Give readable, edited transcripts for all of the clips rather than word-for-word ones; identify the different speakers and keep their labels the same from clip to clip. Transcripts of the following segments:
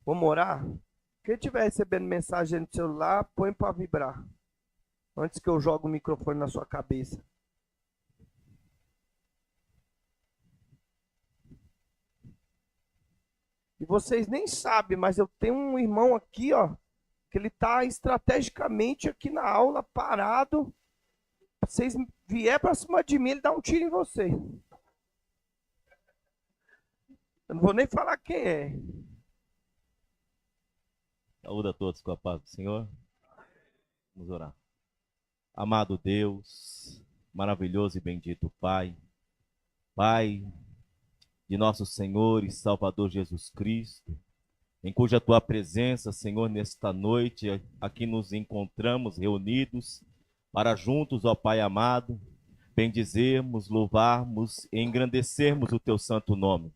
Speaker 1: Vamos orar? Quem estiver recebendo mensagem no celular, põe para vibrar. Antes que eu jogue o microfone na sua cabeça. E vocês nem sabem, mas eu tenho um irmão aqui, ó, que ele está estrategicamente aqui na aula, parado. Se vocês vier para cima de mim, ele dá um tiro em você. Eu não vou nem falar quem é.
Speaker 2: Saúde a todos com a paz do Senhor. Vamos orar. Amado Deus, maravilhoso e bendito Pai, Pai de nosso Senhor e Salvador Jesus Cristo, em cuja tua presença, Senhor, nesta noite, aqui nos encontramos reunidos para juntos, ó Pai amado, bendizermos, louvarmos e engrandecermos o teu santo nome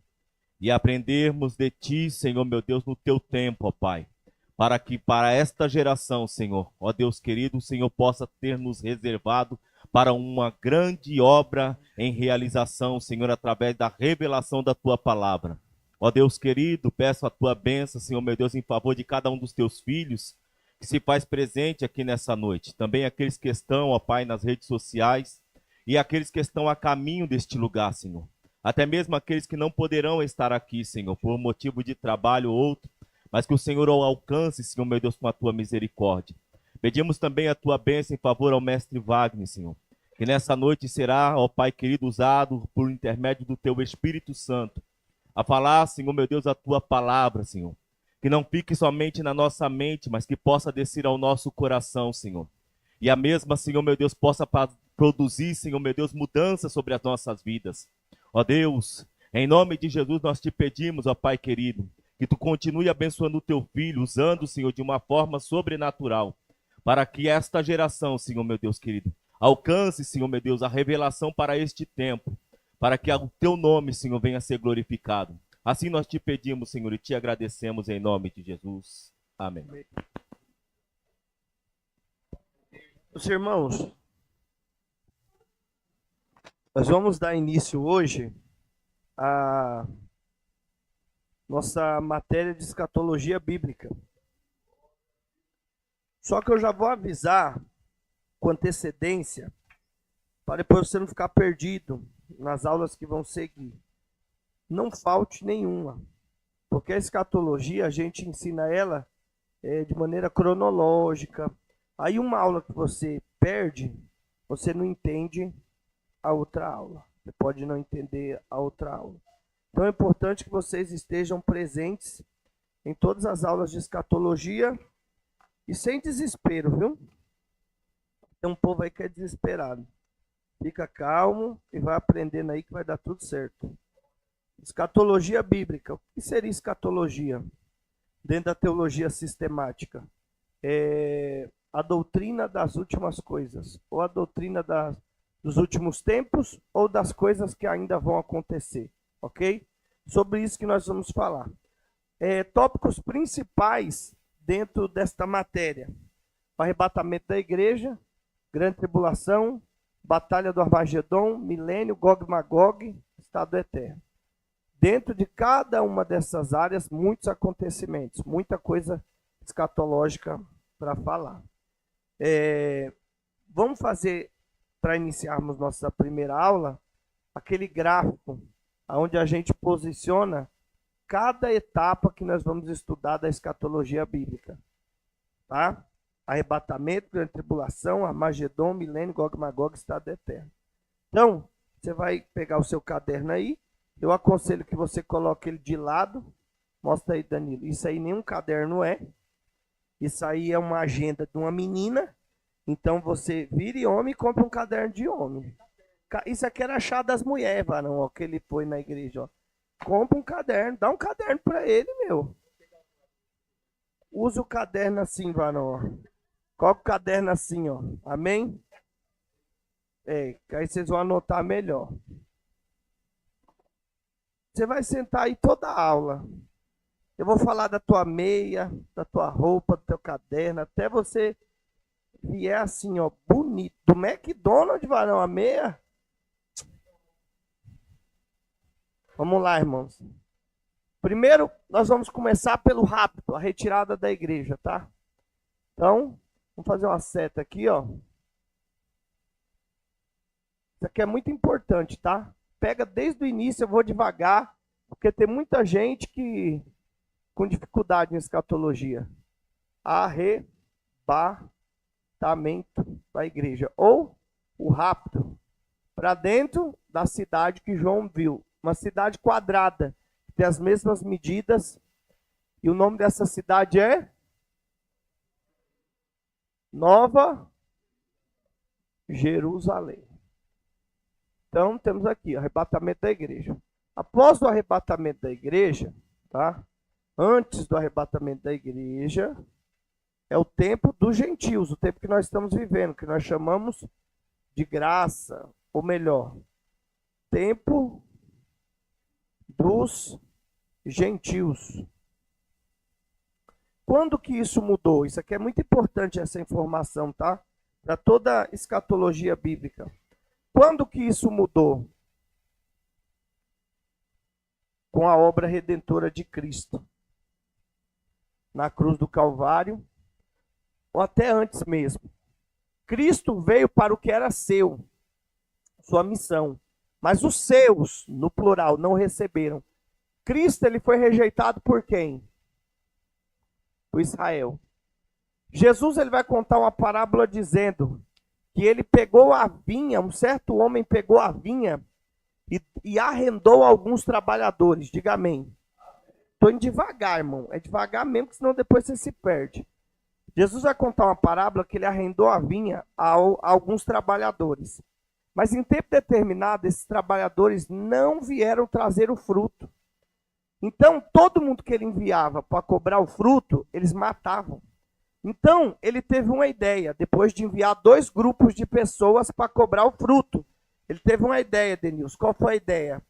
Speaker 2: e aprendermos de ti, Senhor meu Deus, no teu tempo, ó Pai, para que para esta geração, Senhor, ó Deus querido, o Senhor possa ter nos reservado para uma grande obra em realização, Senhor, através da revelação da tua palavra. Ó Deus querido, peço a tua bênção, Senhor meu Deus, em favor de cada um dos teus filhos que se faz presente aqui nessa noite. Também aqueles que estão, ó Pai, nas redes sociais e aqueles que estão a caminho deste lugar, Senhor. Até mesmo aqueles que não poderão estar aqui, Senhor, por motivo de trabalho ou outro, mas que o Senhor o alcance, Senhor meu Deus, com a tua misericórdia. Pedimos também a tua bênção em favor ao mestre Wagner, Senhor, que nessa noite será, ó Pai querido, usado por intermédio do teu Espírito Santo, a falar, Senhor meu Deus, a tua palavra, Senhor. Que não fique somente na nossa mente, mas que possa descer ao nosso coração, Senhor. E a mesma, Senhor meu Deus, possa produzir, Senhor meu Deus, mudanças sobre as nossas vidas. Ó Deus, em nome de Jesus nós te pedimos, ó Pai querido, que tu continue abençoando o teu filho, usando, Senhor, de uma forma sobrenatural, para que esta geração, Senhor meu Deus querido, alcance, Senhor meu Deus, a revelação para este tempo, para que o teu nome, Senhor, venha a ser glorificado. Assim nós te pedimos, Senhor, e te agradecemos em nome de Jesus. Amém.
Speaker 1: Os irmãos, nós vamos dar início hoje à nossa matéria de escatologia bíblica. Só que eu já vou avisar com antecedência, para depois você não ficar perdido nas aulas que vão seguir. Não falte nenhuma, porque a escatologia a gente ensina ela de maneira cronológica. Aí uma aula que você perde, você não entende a outra aula. Você pode não entender a outra aula. Então é importante que vocês estejam presentes em todas as aulas de escatologia e sem desespero, viu? Tem um povo aí que é desesperado. Fica calmo e vai aprendendo aí que vai dar tudo certo. Escatologia bíblica. O que seria escatologia? Dentro da teologia sistemática. A doutrina das últimas coisas. Ou a doutrina dos últimos tempos, ou das coisas que ainda vão acontecer. Ok? Sobre isso que nós vamos falar. Tópicos principais dentro desta matéria. O arrebatamento da igreja, grande tribulação, batalha do Armagedon, milênio, Gog e Magog, estado eterno. Dentro de cada uma dessas áreas, muitos acontecimentos, muita coisa escatológica para falar. Vamos fazer, para iniciarmos nossa primeira aula, aquele gráfico onde a gente posiciona cada etapa que nós vamos estudar da escatologia bíblica. Tá? Arrebatamento, grande tribulação, Armagedon, milênio, Gog e Magog, estado eterno. Então, você vai pegar o seu caderno aí. Eu aconselho que você coloque ele de lado. Mostra aí, Danilo. Isso aí nenhum caderno é. Isso aí é uma agenda de uma menina. Então você vire homem e compra um caderno de homem. Isso aqui era achado das mulheres, varão, ó, que ele põe na igreja. Ó. Compra um caderno, dá um caderno para ele, meu. Usa o caderno assim, varão. Ó. Coloca o caderno assim, ó. Amém? Que aí vocês vão anotar melhor. Você vai sentar aí toda a aula. Eu vou falar da tua meia, da tua roupa, do teu caderno, até você vier assim, ó, bonito. Do McDonald's, varão, a meia. Vamos lá, irmãos. Primeiro, nós vamos começar pelo rapto, a retirada da igreja, tá? Então, vamos fazer uma seta aqui, ó. Isso aqui é muito importante, tá? Pega desde o início, eu vou devagar, porque tem muita gente que com dificuldade em escatologia. Arrebatamento da igreja. Ou o rapto para dentro da cidade que João viu. Uma cidade quadrada, que tem as mesmas medidas. E o nome dessa cidade é Nova Jerusalém. Então, temos aqui o arrebatamento da igreja. Após o arrebatamento da igreja, tá? Antes do arrebatamento da igreja, é o tempo dos gentios, o tempo que nós estamos vivendo, que nós chamamos de graça, ou melhor, tempo dos gentios. Quando que isso mudou? Isso aqui é muito importante, essa informação, tá? Para toda a escatologia bíblica. Quando que isso mudou? Com a obra redentora de Cristo. Na cruz do Calvário, ou até antes mesmo. Cristo veio para o que era seu, sua missão. Mas os seus, no plural, não receberam. Cristo, ele foi rejeitado por quem? Por Israel. Jesus, ele vai contar uma parábola dizendo que ele pegou a vinha, um certo homem pegou a vinha e arrendou alguns trabalhadores. Diga amém. Estou indo devagar, irmão. É devagar mesmo, porque senão depois você se perde. Jesus vai contar uma parábola que ele arrendou a vinha a alguns trabalhadores. Mas em tempo determinado, esses trabalhadores não vieram trazer o fruto. Então, todo mundo que ele enviava para cobrar o fruto, eles matavam. Então, ele teve uma ideia, depois de enviar 2 grupos de pessoas para cobrar o fruto. Ele teve uma ideia, Denilson. Qual foi a ideia?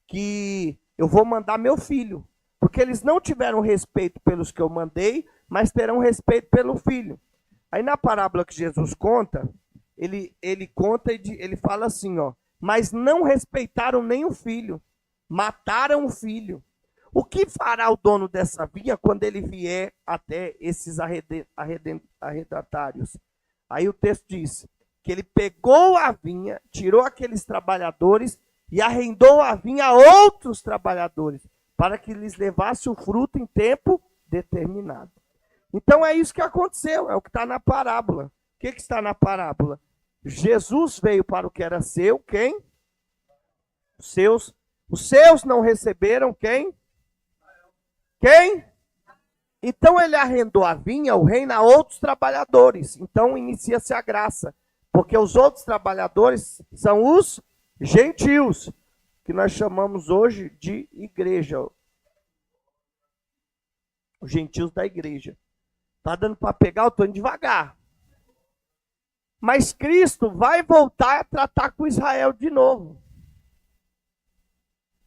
Speaker 1: Que eu vou mandar meu filho. Porque eles não tiveram respeito pelos que eu mandei, mas terão respeito pelo filho. Aí na parábola que Jesus conta, ele conta e ele fala assim, ó, mas não respeitaram nem o filho, mataram o filho. O que fará o dono dessa vinha quando ele vier até esses arrendatários? Aí o texto diz que ele pegou a vinha, tirou aqueles trabalhadores e arrendou a vinha a outros trabalhadores, para que lhes levasse o fruto em tempo determinado. Então é isso que aconteceu, é o que está na parábola. O que está na parábola? Jesus veio para o que era seu, quem? Os seus não receberam, quem? Quem? Então ele arrendou a vinha, o reino, a outros trabalhadores. Então inicia-se a graça, porque os outros trabalhadores são os gentios, que nós chamamos hoje de igreja. Os gentios da igreja. Tá dando para pegar? Eu estou indo devagar. Mas Cristo vai voltar a tratar com Israel de novo.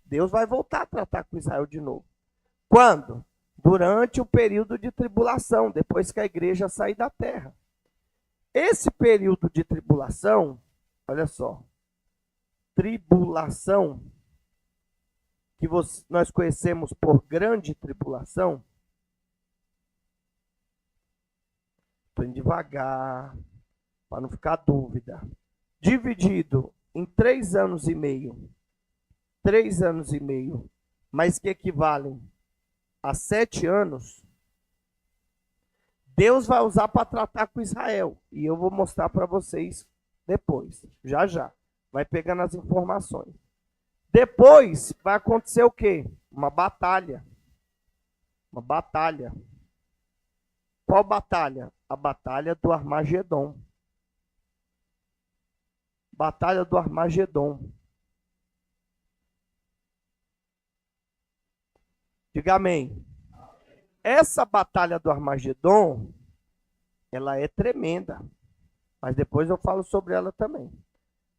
Speaker 1: Deus vai voltar a tratar com Israel de novo. Quando? Durante o período de tribulação, depois que a igreja sair da terra. Esse período de tribulação, olha só, tribulação, que nós conhecemos por grande tribulação, estou indo devagar, para não ficar dúvida, dividido em 3 anos e meio, 3 anos e meio, mas que equivalem a 7 anos, Deus vai usar para tratar com Israel. E eu vou mostrar para vocês depois, já já. Vai pegando as informações. Depois vai acontecer o quê? Uma batalha. Uma batalha. Qual batalha? A batalha do Armagedon. Batalha do Armagedon. Diga amém. Essa batalha do Armagedon, ela é tremenda. Mas depois eu falo sobre ela também.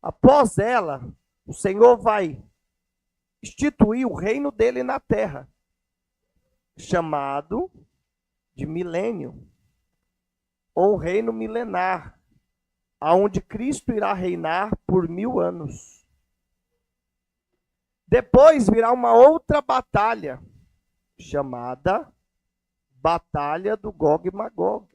Speaker 1: Após ela, o Senhor vai instituir o reino dele na terra, chamado de milênio, ou reino milenar, aonde Cristo irá reinar por 1000 anos. Depois virá uma outra batalha, chamada Batalha do Gog e Magog.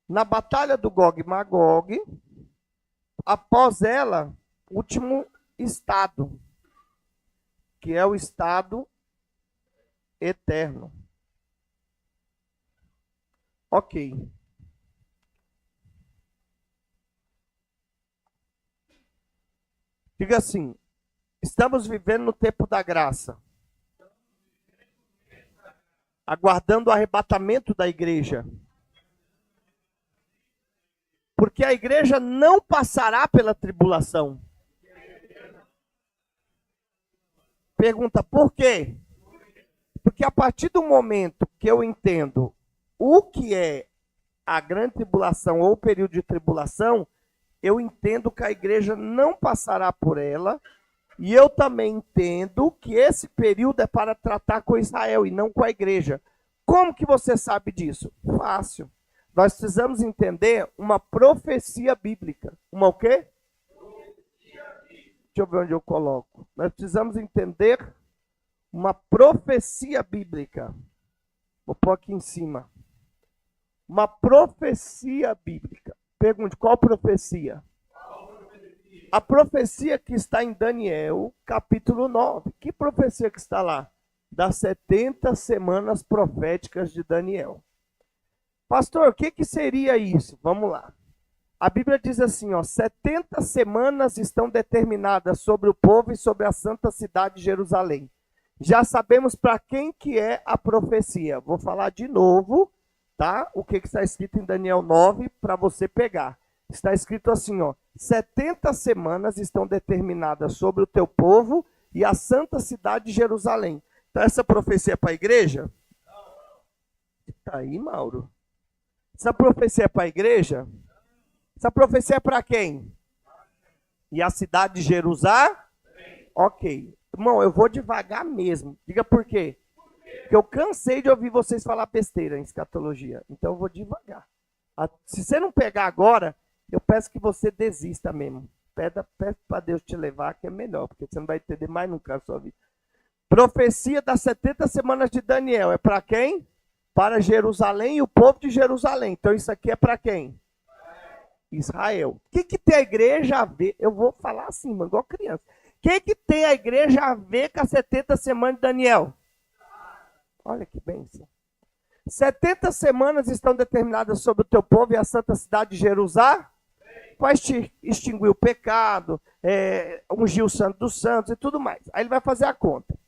Speaker 1: Na Batalha do Gog e Magog, após ela, último estado, que é o estado eterno. Ok. Diga assim, estamos vivendo no tempo da graça, aguardando o arrebatamento da igreja. Porque a igreja não passará pela tribulação. Pergunta, por quê? Porque a partir do momento que eu entendo o que é a grande tribulação ou o período de tribulação, eu entendo que a igreja não passará por ela, e eu também entendo que esse período é para tratar com Israel e não com a igreja. Como que você sabe disso? Fácil. Nós precisamos entender uma profecia bíblica. Uma o quê? Deixa eu ver onde eu coloco. Nós precisamos entender uma profecia bíblica. Vou pôr aqui em cima. Uma profecia bíblica. Pergunte, qual profecia? A profecia que está em Daniel, capítulo 9. Que profecia que está lá? Das 70 semanas proféticas de Daniel. Pastor, o que seria isso? Vamos lá. A Bíblia diz assim, 70 semanas estão determinadas sobre o povo e sobre a santa cidade de Jerusalém. Já sabemos para quem que é a profecia. Vou falar de novo, tá? O que está escrito em Daniel 9 para você pegar. Está escrito assim, 70 semanas estão determinadas sobre o teu povo e a santa cidade de Jerusalém. Então essa profecia é para a igreja? Está aí, Mauro. Essa profecia é para a igreja? Essa profecia é para quem? E a cidade de Jerusalém? Ok. Irmão, eu vou devagar mesmo. Diga por quê? Porque eu cansei de ouvir vocês falar besteira em escatologia. Então eu vou devagar. Se você não pegar agora, eu peço que você desista mesmo. Pede para Deus te levar, que é melhor, porque você não vai entender mais nunca na sua vida. Profecia das 70 semanas de Daniel. É para quem? Para Jerusalém e o povo de Jerusalém. Então isso aqui é para quem? Israel. O que tem a igreja a ver? Eu vou falar assim, mano, igual criança. O que tem a igreja a ver com as 70 semanas de Daniel? Olha que bênção. 70 semanas estão determinadas sobre o teu povo e a santa cidade de Jerusalém. Vai extinguir o pecado, ungir o santo dos santos e tudo mais. Aí ele vai fazer a conta.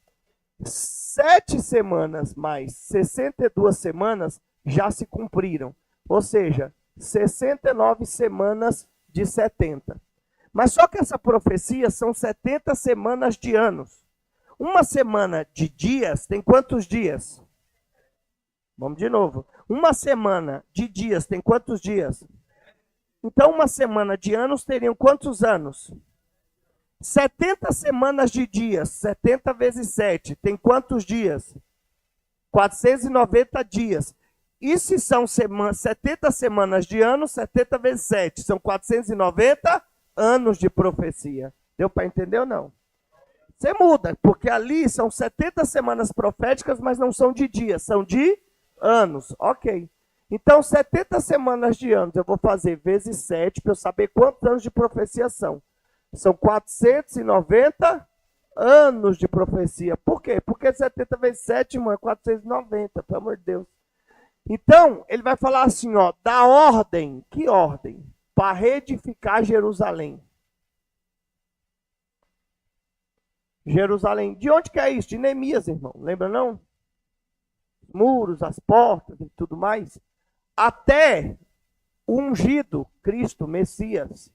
Speaker 1: 7 semanas mais 62 semanas já se cumpriram. Ou seja, 69 semanas de 70. Mas só que essa profecia são 70 semanas de anos. Uma semana de dias tem quantos dias? Vamos de novo. Uma semana de dias tem quantos dias? Então uma semana de anos teriam quantos anos? 70 semanas de dias, 70 vezes 7, tem quantos dias? 490 dias. E se são 70 semanas de ano, 70 vezes 7, são 490 anos de profecia. Deu para entender ou não? Você muda, porque ali são 70 semanas proféticas, mas não são de dias, são de anos. Ok. Então, 70 semanas de anos eu vou fazer vezes 7 para eu saber quantos anos de profecia são. São 490 anos de profecia. Por quê? Porque 70 vezes 7, irmão, é 490, pelo amor de Deus. Então, ele vai falar assim, da ordem. Que ordem? Para reedificar Jerusalém. Jerusalém. De onde que é isso? De Neemias, irmão. Lembra não? Muros, as portas e tudo mais. Até o ungido, Cristo, Messias,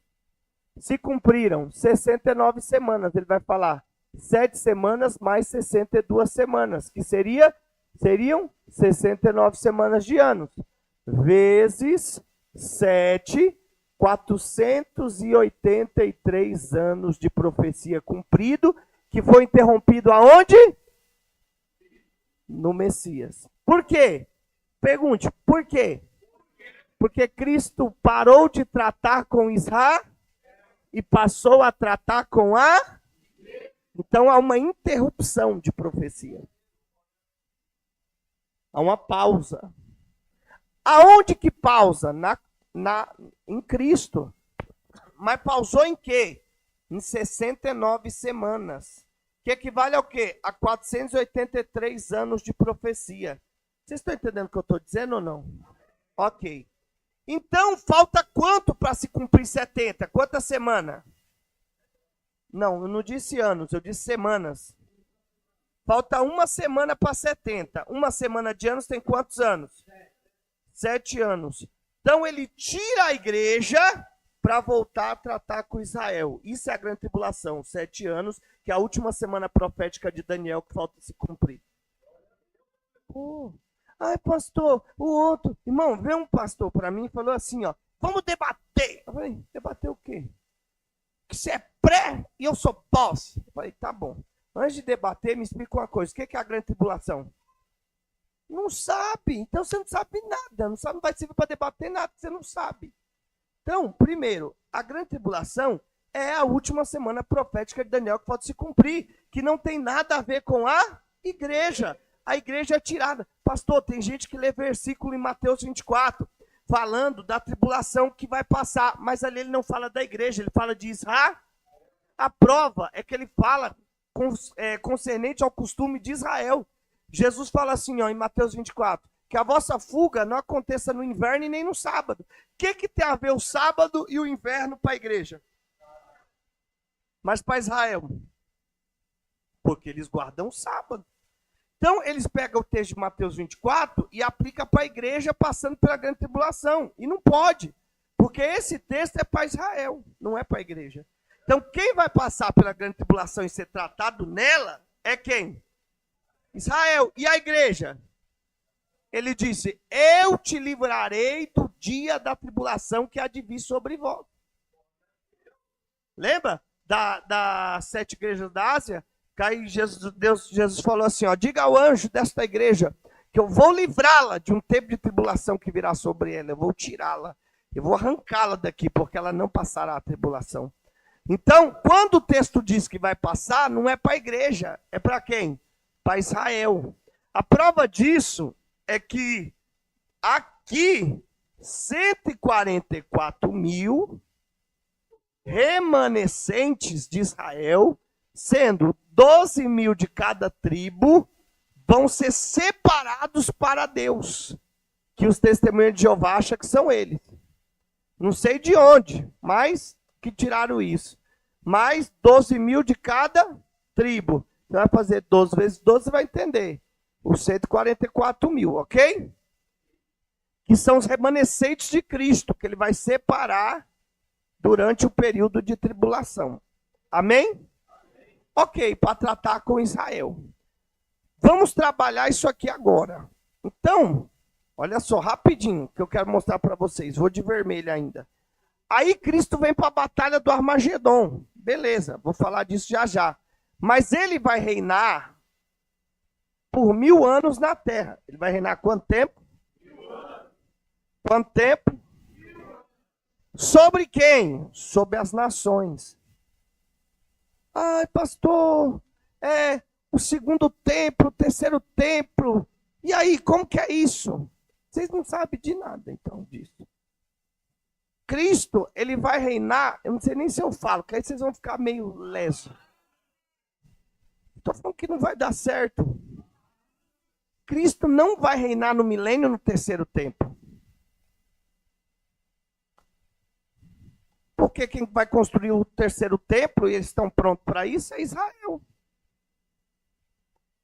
Speaker 1: se cumpriram 69 semanas. Ele vai falar 7 semanas mais 62 semanas, que seriam 69 semanas de anos. Vezes 7, 483 anos de profecia cumprido, que foi interrompido aonde? No Messias. Por quê? Pergunte, por quê? Porque Cristo parou de tratar com Israel? e passou a tratar com a... Então há uma interrupção de profecia. Há uma pausa. Aonde que pausa? Em Cristo. Mas pausou em quê? Em 69 semanas. Que equivale ao quê? A 483 anos de profecia. Vocês estão entendendo o que eu estou dizendo ou não? Ok. Então, falta quanto para se cumprir 70? Quantas semanas? Não, eu não disse anos, eu disse semanas. Falta uma semana para 70. Uma semana de anos tem quantos anos? 7 anos. Então, ele tira a igreja para voltar a tratar com Israel. Isso é a grande tribulação, 7 anos, que é a última semana profética de Daniel que falta se cumprir. Ai, pastor, o outro... Irmão, veio um pastor para mim e falou assim, ó, vamos debater. Eu falei, debater o quê? Que você é pré e eu sou pós. Eu falei, tá bom. Antes de debater, me explica uma coisa. O que é a grande tribulação? Não sabe. Então você não sabe nada. Não sabe, não vai servir para debater nada, você não sabe. Então, primeiro, a grande tribulação é a última semana profética de Daniel que pode se cumprir, que não tem nada a ver com a igreja. A igreja é tirada. Pastor, tem gente que lê versículo em Mateus 24, falando da tribulação que vai passar, mas ali ele não fala da igreja, ele fala de Israel. A prova é que ele fala concernente ao costume de Israel. Jesus fala assim, ó, em Mateus 24, que a vossa fuga não aconteça no inverno e nem no sábado. O que tem a ver o sábado e o inverno para a igreja? Mas para Israel? Porque eles guardam o sábado. Então, eles pegam o texto de Mateus 24 e aplicam para a igreja passando pela grande tribulação. E não pode, porque esse texto é para Israel, não é para a igreja. Então, quem vai passar pela grande tribulação e ser tratado nela é quem? Israel. E a igreja? Ele disse, eu te livrarei do dia da tribulação que há de vir sobre vós. Lembra das 7 igrejas da Ásia? Que aí Jesus falou assim, ó, diga ao anjo desta igreja que eu vou livrá-la de um tempo de tribulação que virá sobre ela. Eu vou tirá-la, eu vou arrancá-la daqui, porque ela não passará a tribulação. Então, quando o texto diz que vai passar, não é para a igreja, é para quem? Para Israel. A prova disso é que aqui 144 mil remanescentes de Israel, sendo 12 mil de cada tribo, vão ser separados para Deus, que os testemunhos de Jeová acham que são eles. Não sei de onde, mas que tiraram isso. Mais 12 mil de cada tribo. Você vai fazer 12 vezes 12, você vai entender. Os 144 mil, ok? Que são os remanescentes de Cristo, que ele vai separar durante o período de tribulação. Amém? Ok, para tratar com Israel. Vamos trabalhar isso aqui agora. Então, olha só, rapidinho, que eu quero mostrar para vocês. Vou de vermelho ainda. Aí Cristo vem para a batalha do Armagedon. Beleza, vou falar disso já já. Mas ele vai reinar por 1000 anos na terra. Ele vai reinar quanto tempo? 1000 anos. Quanto tempo? 1000 anos. Sobre quem? Sobre as nações. Ai, pastor, o segundo templo, o terceiro templo. E aí, como que é isso? Vocês não sabem de nada, então, disso. Cristo, ele vai reinar, eu não sei nem se eu falo, que aí vocês vão ficar meio leso. Estou falando que não vai dar certo. Cristo não vai reinar no milênio no terceiro templo. Porque quem vai construir o terceiro templo, e eles estão prontos para isso, é Israel.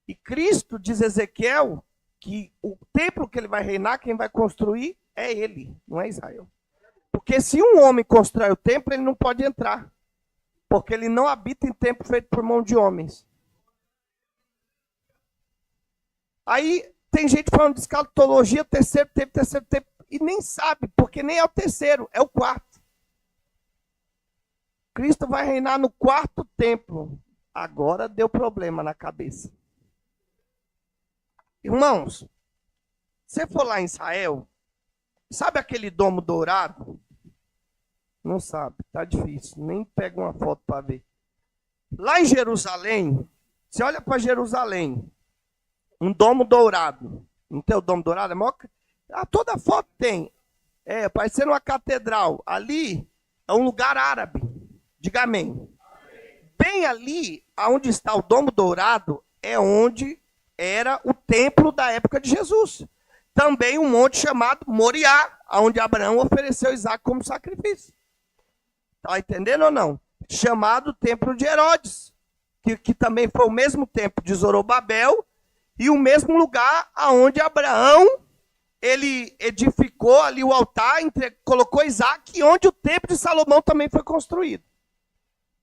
Speaker 1: E Cristo, diz Ezequiel, que o templo que ele vai reinar, quem vai construir é ele, não é Israel. Porque se um homem constrói o templo, ele não pode entrar. Porque ele não habita em templo feito por mão de homens. Aí tem gente falando de escatologia, terceiro templo, e nem sabe, porque nem é o terceiro, é o quarto. Cristo vai reinar no quarto templo. Agora deu problema na cabeça. Irmãos, se você for lá em Israel, sabe aquele domo dourado? Não sabe, tá difícil. Nem pega uma foto para ver. Lá em Jerusalém, você olha para Jerusalém, um domo dourado. Não tem o domo dourado? É maior... toda foto tem. Parecendo uma catedral. Ali é um lugar árabe. Diga amém. Bem ali, onde está o domo dourado, é onde era o templo da época de Jesus. Também um monte chamado Moriá, onde Abraão ofereceu Isaac como sacrifício. Está entendendo ou não? Chamado Templo de Herodes, que também foi o mesmo templo de Zorobabel e o mesmo lugar onde Abraão ele edificou ali o altar, colocou Isaac, e onde o templo de Salomão também foi construído.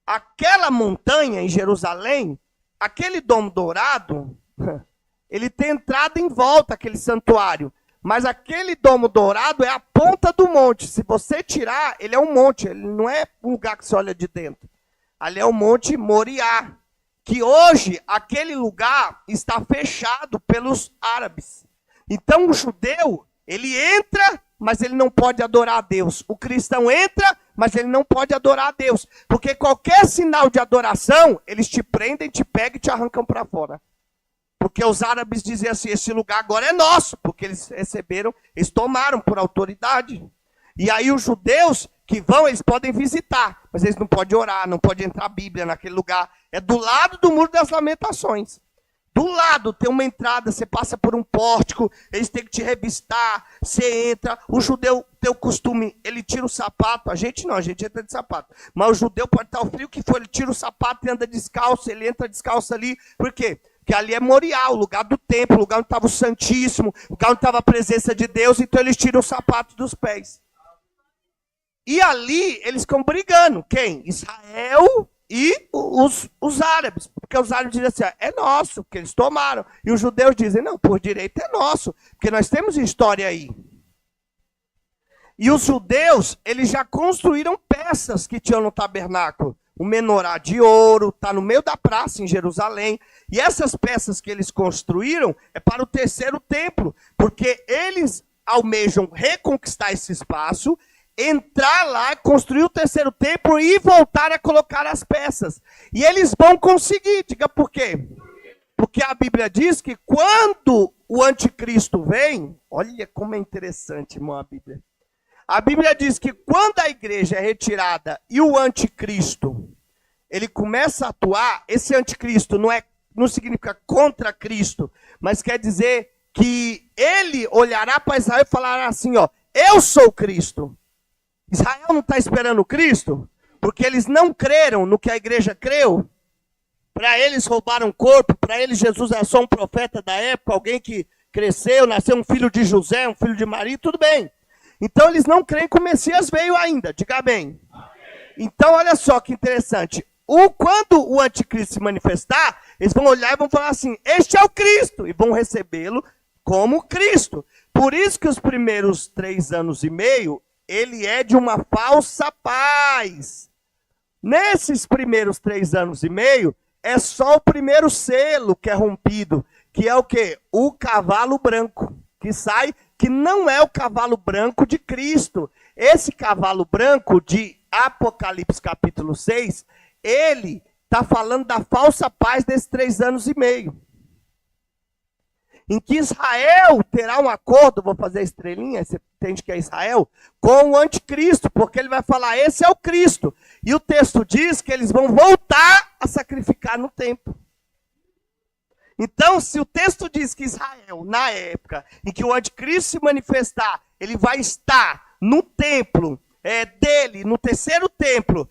Speaker 1: Aquela montanha em Jerusalém, aquele domo dourado, ele tem entrada em volta, aquele santuário. Mas aquele domo dourado é a ponta do monte. Se você tirar, ele é um monte. Ele não é um lugar que você olha de dentro. Ali é o Monte Moriá. Que hoje, aquele lugar está fechado pelos árabes. Então, o judeu, ele entra, mas ele não pode adorar a Deus. O cristão entra, mas ele não pode adorar a Deus. Porque qualquer sinal de adoração, eles te prendem, te pegam e te arrancam para fora. Porque os árabes dizem assim, esse lugar agora é nosso, porque eles receberam, eles tomaram por autoridade. E aí os judeus que vão, eles podem visitar, mas eles não podem orar, não pode entrar a Bíblia naquele lugar. É do lado do Muro das Lamentações. Do lado tem uma entrada, você passa por um pórtico, eles têm que te revistar, você entra. O judeu tem o costume, ele tira o sapato, a gente não, a gente entra de sapato. Mas o judeu pode estar o frio que for, ele tira o sapato e anda descalço, ele entra descalço ali. Por quê? Porque ali é Moriá, o lugar do templo, o lugar onde estava o Santíssimo, o lugar onde estava a presença de Deus, então eles tiram o sapato dos pés. E ali eles ficam brigando. Quem? Israel e os árabes. Porque os árabes dizem assim, é nosso, porque eles tomaram. E os judeus dizem, não, por direito é nosso, porque nós temos história aí. E os judeus, eles já construíram peças que tinham no tabernáculo. O menorá de ouro, está no meio da praça em Jerusalém. E essas peças que eles construíram é para o terceiro templo, porque eles almejam reconquistar esse espaço, entrar lá, construir o terceiro templo e voltar a colocar as peças. E eles vão conseguir, diga por quê? Porque a Bíblia diz que quando o anticristo vem, olha como é interessante, irmão, a Bíblia. A Bíblia diz que quando a igreja é retirada e o anticristo, ele começa a atuar, esse anticristo não significa contra Cristo, mas quer dizer que ele olhará para Israel e falará assim, ó, eu sou Cristo. Israel não está esperando Cristo, porque eles não creram no que a igreja creu. Para eles roubaram o corpo, para eles Jesus é só um profeta da época, alguém que cresceu, nasceu um filho de José, um filho de Maria, tudo bem. Então eles não creem que o Messias veio ainda, diga bem. Então olha só que interessante. Quando o anticristo se manifestar, eles vão olhar e vão falar assim, este é o Cristo, e vão recebê-lo como Cristo. Por isso que os primeiros 3 anos e meio, ele é de uma falsa paz. Nesses primeiros 3 anos e meio, é só o primeiro selo que é rompido, que é o quê? O cavalo branco, que sai, que não é o cavalo branco de Cristo. Esse cavalo branco de Apocalipse capítulo 6, ele está falando da falsa paz desses 3 anos e meio. Em que Israel terá um acordo, vou fazer a estrelinha, você entende que é Israel, com o anticristo, porque ele vai falar, esse é o Cristo. E o texto diz que eles vão voltar a sacrificar no templo. Então, se o texto diz que Israel, na época em que o anticristo se manifestar, ele vai estar no templo dele, no terceiro templo,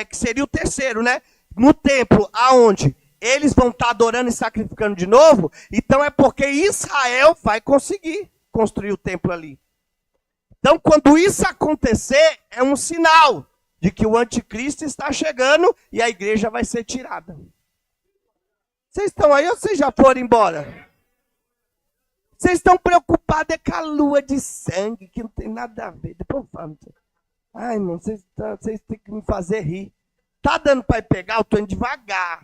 Speaker 1: que seria o terceiro, né? No templo aonde eles vão estar adorando e sacrificando de novo, então é porque Israel vai conseguir construir o templo ali. Então, quando isso acontecer, é um sinal de que o anticristo está chegando e a igreja vai ser tirada. Vocês estão aí ou vocês já foram embora? Vocês estão preocupados com a lua de sangue, que não tem nada a ver. Depois eu falo. Ai, irmão, vocês têm que me fazer rir. Tá dando para pegar? Eu estou indo devagar.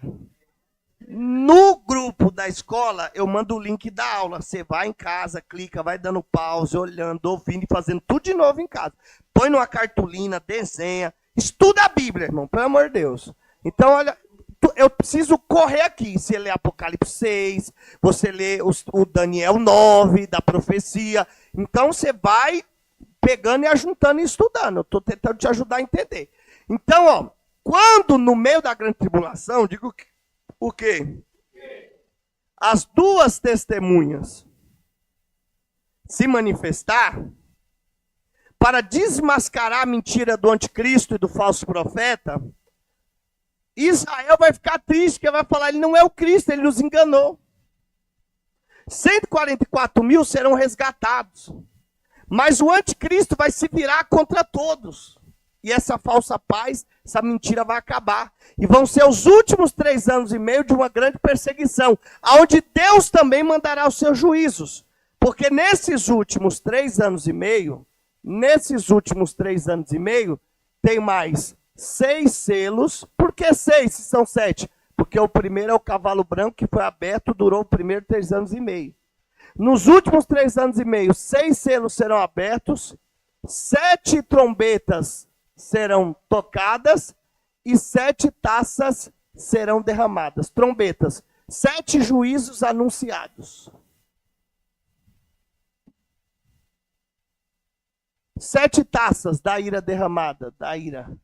Speaker 1: No grupo da escola, eu mando o link da aula. Você vai em casa, clica, vai dando pause, olhando, ouvindo e fazendo tudo de novo em casa. põe numa cartolina, desenha, estuda a Bíblia, irmão, pelo amor de Deus. Então, olha, eu preciso correr aqui. Você lê Apocalipse 6, você lê o Daniel 9, da profecia. Então, você vai pegando e ajuntando e estudando. Eu estou tentando te ajudar a entender. Então, ó, quando no meio da grande tribulação, digo o quê? As duas testemunhas se manifestar para desmascarar a mentira do anticristo e do falso profeta, Israel vai ficar triste, porque vai falar, ele não é o Cristo, ele nos enganou. 144 mil serão resgatados, mas o anticristo vai se virar contra todos. E essa falsa paz, essa mentira vai acabar. E vão ser os últimos 3 anos e meio de uma grande perseguição, onde Deus também mandará os seus juízos. Porque nesses últimos 3 anos e meio, tem mais 6 selos. Por que 6 se são 7? Porque o primeiro é o cavalo branco que foi aberto, durou o primeiro 3 anos e meio. Nos últimos 3 anos e meio, 6 selos serão abertos, 7 trombetas serão tocadas e 7 taças serão derramadas. Trombetas, 7 juízos anunciados. 7 taças da ira derramada, da ira.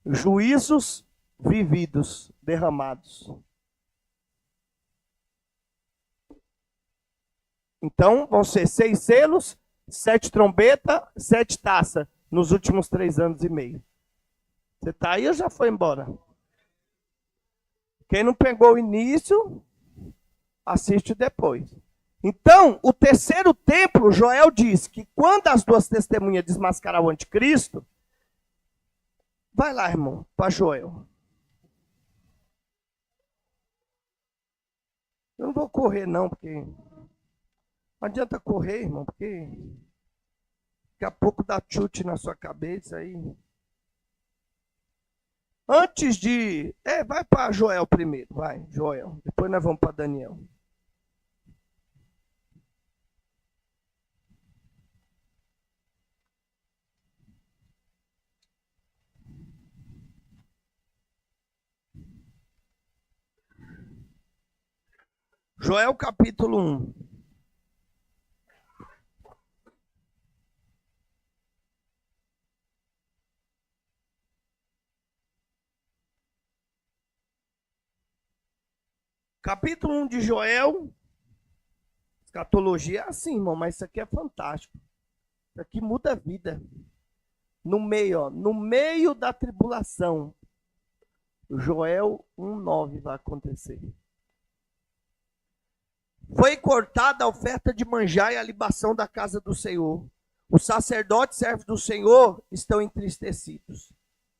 Speaker 1: Juízos vividos, derramados. Então, vão ser 6 selos, 7 trombetas, 7 taças nos últimos 3 anos e meio. Você está aí ou já foi embora? Quem não pegou o início, assiste depois. Então, o terceiro templo, Joel diz que quando as duas testemunhas desmascarar o anticristo, vai lá, irmão, para Joel. Eu não vou correr não, porque não adianta correr, irmão, porque daqui a pouco dá chute na sua cabeça aí. Antes de... vai para Joel primeiro, vai, Joel. Depois nós vamos para Daniel. Joel capítulo 1. Capítulo 1 de Joel. Escatologia é assim, irmão, mas isso aqui é fantástico. Isso aqui muda a vida. No meio da tribulação, Joel 1:9 vai acontecer. Foi cortada a oferta de manjar e a libação da casa do Senhor. Os sacerdotes servos do Senhor estão entristecidos.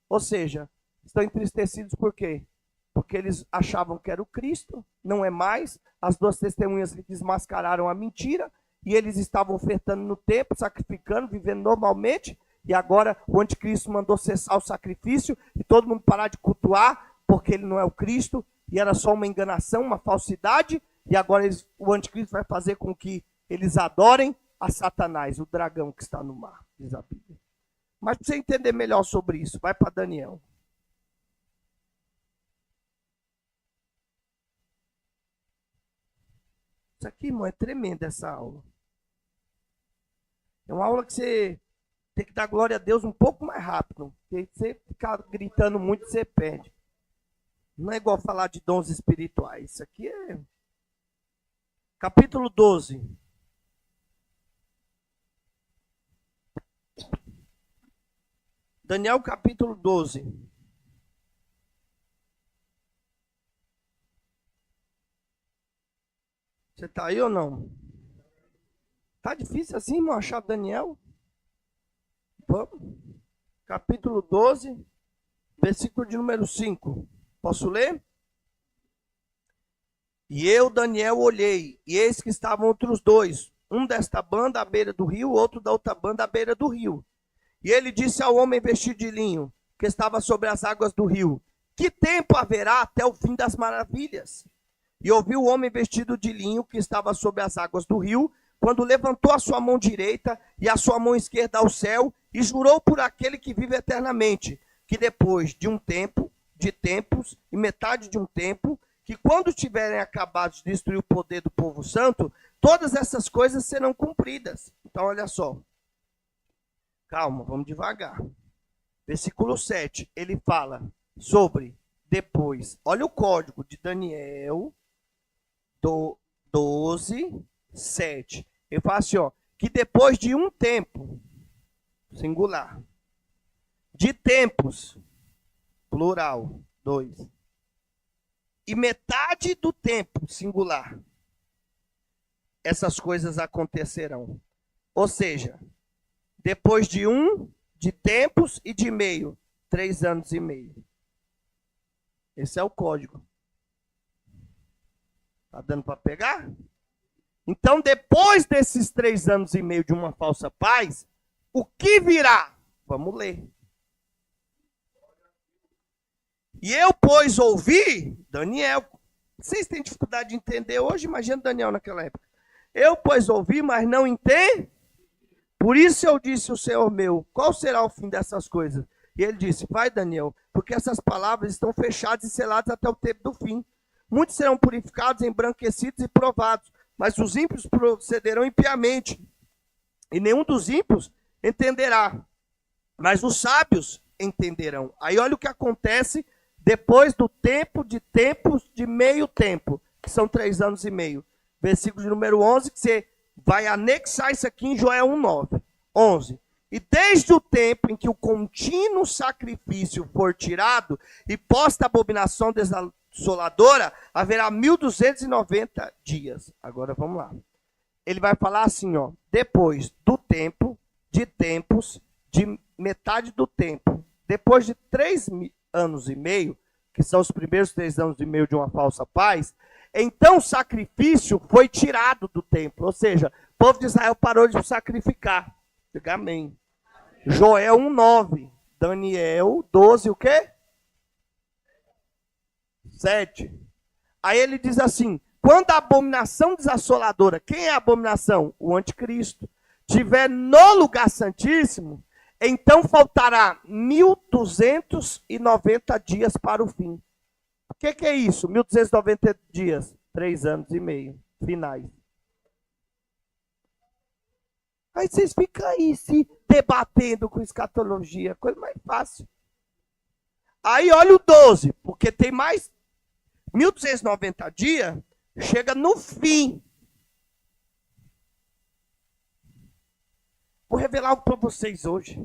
Speaker 1: Ou seja, estão entristecidos por quê? Porque eles achavam que era o Cristo, não é mais. As duas testemunhas lhe desmascararam a mentira e eles estavam ofertando no templo, sacrificando, vivendo normalmente. E agora o anticristo mandou cessar o sacrifício e todo mundo parar de cultuar, porque ele não é o Cristo e era só uma enganação, uma falsidade. E agora o anticristo vai fazer com que eles adorem a Satanás, o dragão que está no mar, diz a Bíblia. Mas para você entender melhor sobre isso, vai para Daniel. Isso aqui, irmão, é tremendo essa aula. É uma aula que você tem que dar glória a Deus um pouco mais rápido. Porque você ficar gritando muito, você perde. Não é igual falar de dons espirituais. Isso aqui é... Capítulo 12. Daniel capítulo 12. Você está aí ou não? Tá difícil assim, irmão, achar Daniel? Vamos. Capítulo 12, versículo de número 5. Posso ler? E eu, Daniel, olhei, e eis que estavam outros dois, um desta banda à beira do rio, outro da outra banda à beira do rio. E ele disse ao homem vestido de linho, que estava sobre as águas do rio, que tempo haverá até o fim das maravilhas? E ouvi o homem vestido de linho, que estava sobre as águas do rio, quando levantou a sua mão direita e a sua mão esquerda ao céu, e jurou por aquele que vive eternamente, que depois de um tempo, de tempos e metade de um tempo, que quando tiverem acabado de destruir o poder do povo santo, todas essas coisas serão cumpridas. Então, olha só. Calma, vamos devagar. Versículo 7, ele fala sobre depois. Olha o código de Daniel 12, 7. Ele fala assim, ó, que depois de um tempo, singular, de tempos, plural, 2, e metade do tempo, singular, essas coisas acontecerão. Ou seja, depois de tempos e de meio, 3 anos e meio. Esse é o código. Tá dando para pegar? Então, depois desses 3 anos e meio de uma falsa paz, o que virá? Vamos ler. E eu, pois, ouvi, Daniel, vocês têm dificuldade de entender hoje? Imagina Daniel naquela época. Eu, pois, ouvi, mas não entendo. Por isso eu disse ao Senhor meu, qual será o fim dessas coisas? E ele disse, vai Daniel, porque essas palavras estão fechadas e seladas até o tempo do fim. Muitos serão purificados, embranquecidos e provados, mas os ímpios procederão impiamente. E nenhum dos ímpios entenderá, mas os sábios entenderão. Aí olha o que acontece depois do tempo de tempos de meio tempo, que são 3 anos e meio. Versículo de número 11, que você vai anexar isso aqui em Joel 1:9. 11. E desde o tempo em que o contínuo sacrifício for tirado e posta a abominação desoladora, haverá 1290 dias. Agora vamos lá. Ele vai falar assim, ó, depois do tempo, de tempos, de metade do tempo, depois de 3 anos e meio, que são os primeiros 3 anos e meio de uma falsa paz, então o sacrifício foi tirado do templo. Ou seja, o povo de Israel parou de sacrificar. Diga amém. Joel 1:9. Daniel 12, o quê? 7. Aí ele diz assim, quando a abominação desassoladora, quem é a abominação? O anticristo. Tiver no lugar santíssimo, então faltará 1290 dias para o fim. O que é isso? 1290 dias, 3 anos e meio, finais. Aí vocês ficam aí se debatendo com escatologia, coisa mais fácil. Aí olha o 12, porque tem mais 1290 dias, chega no fim. Vou revelar algo para vocês hoje.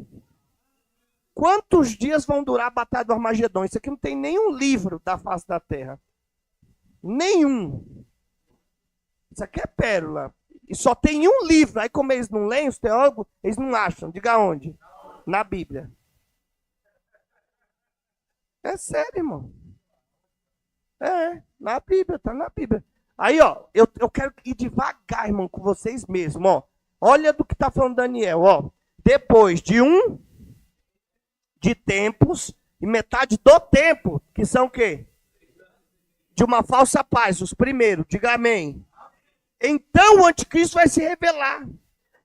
Speaker 1: Quantos dias vão durar a Batalha do Armagedon? Isso aqui não tem nenhum livro da face da Terra. Nenhum. Isso aqui é pérola. E só tem um livro. Aí como eles não leem, os teólogos, eles não acham. Diga onde? Na Bíblia. É sério, irmão. É, na Bíblia, tá na Bíblia. Aí, ó, eu quero ir devagar, irmão, com vocês mesmos, ó. Olha do que tá falando Daniel, ó. Depois de tempos e metade do tempo, que são o quê? De uma falsa paz, os primeiros, diga amém. Então o anticristo vai se revelar.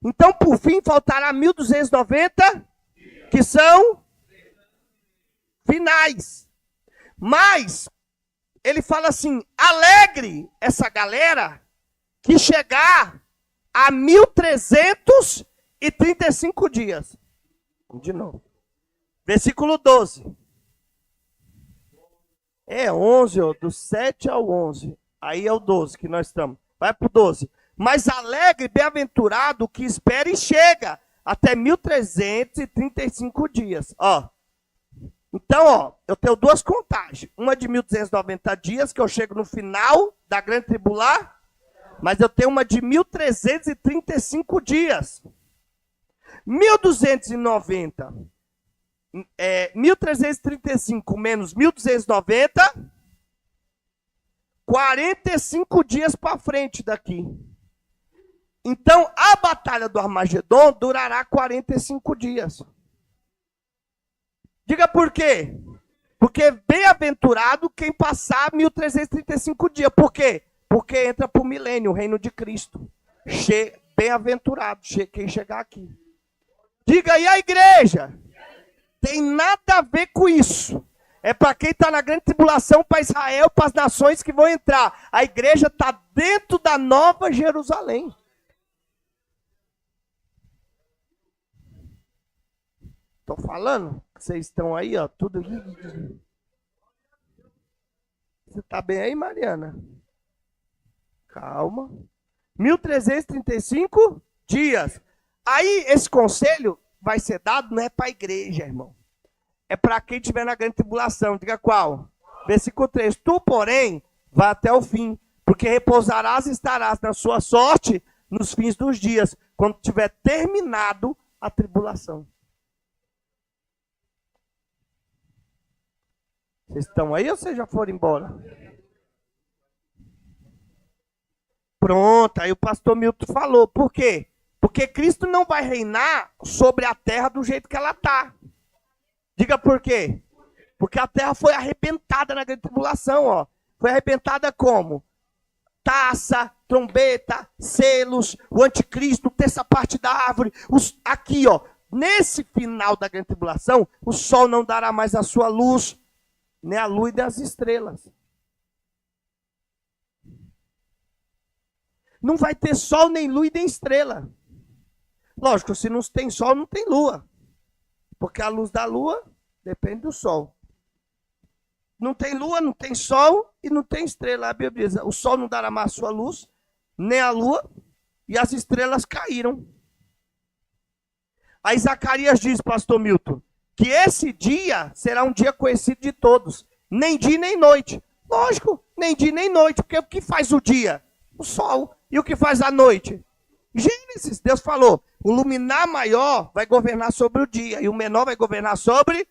Speaker 1: Então, por fim, faltará 1290, que são finais. Mas, ele fala assim, alegre essa galera que chegar a 1335 dias. De novo. Versículo 12. É 11, ó, do 7 ao 11. Aí é o 12 que nós estamos. Vai para o 12. Mas alegre e bem-aventurado que espera e chega até 1335 dias. Ó. Então, ó, eu tenho 2 contagens. Uma de 1290 dias, que eu chego no final da grande tribular. Mas eu tenho uma de 1335 dias. 1290. 1335 menos 1290, 45 dias para frente daqui. Então, a batalha do Armagedon durará 45 dias. Diga por quê? Porque bem-aventurado quem passar 1335 dias. Por quê? Porque entra para o milênio, o reino de Cristo. bem-aventurado quem chegar aqui. Diga aí a igreja. Tem nada a ver com isso. É para quem está na grande tribulação, para Israel, para as nações que vão entrar. A igreja está dentro da Nova Jerusalém. Estou falando? Vocês estão aí, ó, tudo. Você está bem aí, Mariana? Calma. 1335 dias. Aí esse conselho vai ser dado, não é para a igreja, irmão. É para quem estiver na grande tribulação. Diga qual? Versículo 3. Tu, porém, vai até o fim, porque repousarás e estarás na sua sorte nos fins dos dias, quando tiver terminado a tribulação. Vocês estão aí ou vocês já foram embora? Pronto, aí o pastor Milton falou. Por quê? Porque Cristo não vai reinar sobre a terra do jeito que ela está. Diga por quê? Porque a terra foi arrebentada na grande tribulação, ó. Foi arrebentada como? Taça, trombeta, selos, o anticristo, terça parte da árvore. Aqui, ó, nesse final da grande tribulação, o sol não dará mais a sua luz, nem a luz das estrelas. Não vai ter sol, nem luz, nem estrela. Lógico, se não tem sol, não tem lua. Porque a luz da lua depende do sol. Não tem lua, não tem sol e não tem estrela. A Bíblia diz, o sol não dará mais sua luz, nem a lua, e as estrelas caíram. Aí Zacarias diz, pastor Milton, que esse dia será um dia conhecido de todos. Nem dia nem noite. Lógico, nem dia nem noite. Porque o que faz o dia? O sol. E o que faz a noite? Gênesis, Deus falou, o luminar maior vai governar sobre o dia, e o menor vai governar sobre...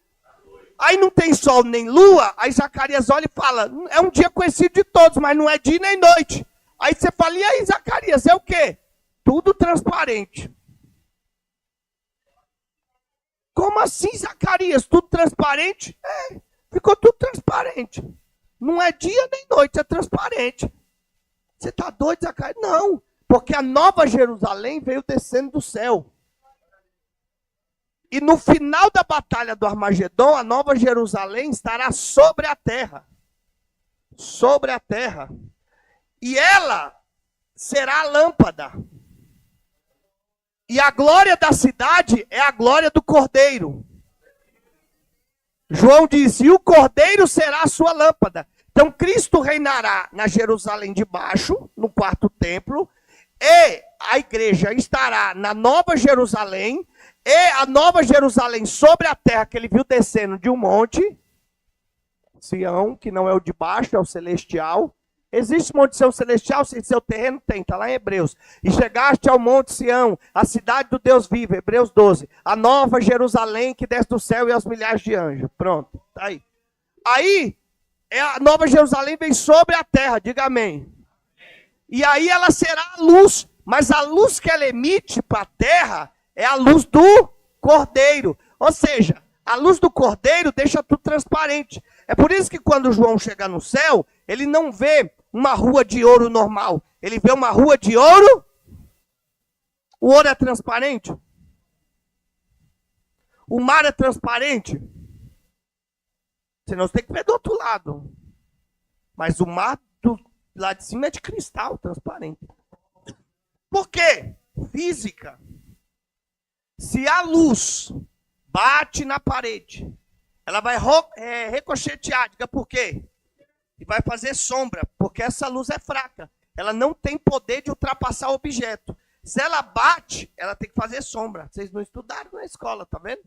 Speaker 1: Aí não tem sol nem lua, aí Zacarias olha e fala, é um dia conhecido de todos, mas não é dia nem noite. Aí você fala, e aí Zacarias, é o quê? Tudo transparente. Como assim, Zacarias? Tudo transparente? É, ficou tudo transparente. Não é dia nem noite, é transparente. Você está doido, Zacarias? Não. Porque a Nova Jerusalém veio descendo do céu. E no final da batalha do Armagedon, a Nova Jerusalém estará sobre a terra. Sobre a terra. E ela será a lâmpada. E a glória da cidade é a glória do Cordeiro. João disse, e o Cordeiro será a sua lâmpada. Então Cristo reinará na Jerusalém de baixo, no quarto templo, e a igreja estará na Nova Jerusalém, e a Nova Jerusalém sobre a terra que ele viu descendo de um monte, Sião, que não é o de baixo, é o celestial. Existe monte Sião celestial, se seu terreno tem, está lá em Hebreus. E chegaste ao monte Sião, a cidade do Deus vivo, Hebreus 12. A Nova Jerusalém que desce do céu e aos milhares de anjos. Pronto, tá aí. Aí, a Nova Jerusalém vem sobre a terra, diga amém. E aí ela será a luz, mas a luz que ela emite para a terra é a luz do Cordeiro. Ou seja, a luz do Cordeiro deixa tudo transparente. É por isso que quando João chega no céu, ele não vê uma rua de ouro normal. Ele vê uma rua de ouro. O ouro é transparente? O mar é transparente? Senão você tem que ver do outro lado. Mas o mar do lado de cima é de cristal, transparente. Por quê? Física. Se a luz bate na parede, ela vai ricochetear, diga por quê? E vai fazer sombra, porque essa luz é fraca. Ela não tem poder de ultrapassar o objeto. Se ela bate, ela tem que fazer sombra. Vocês não estudaram na escola, tá vendo?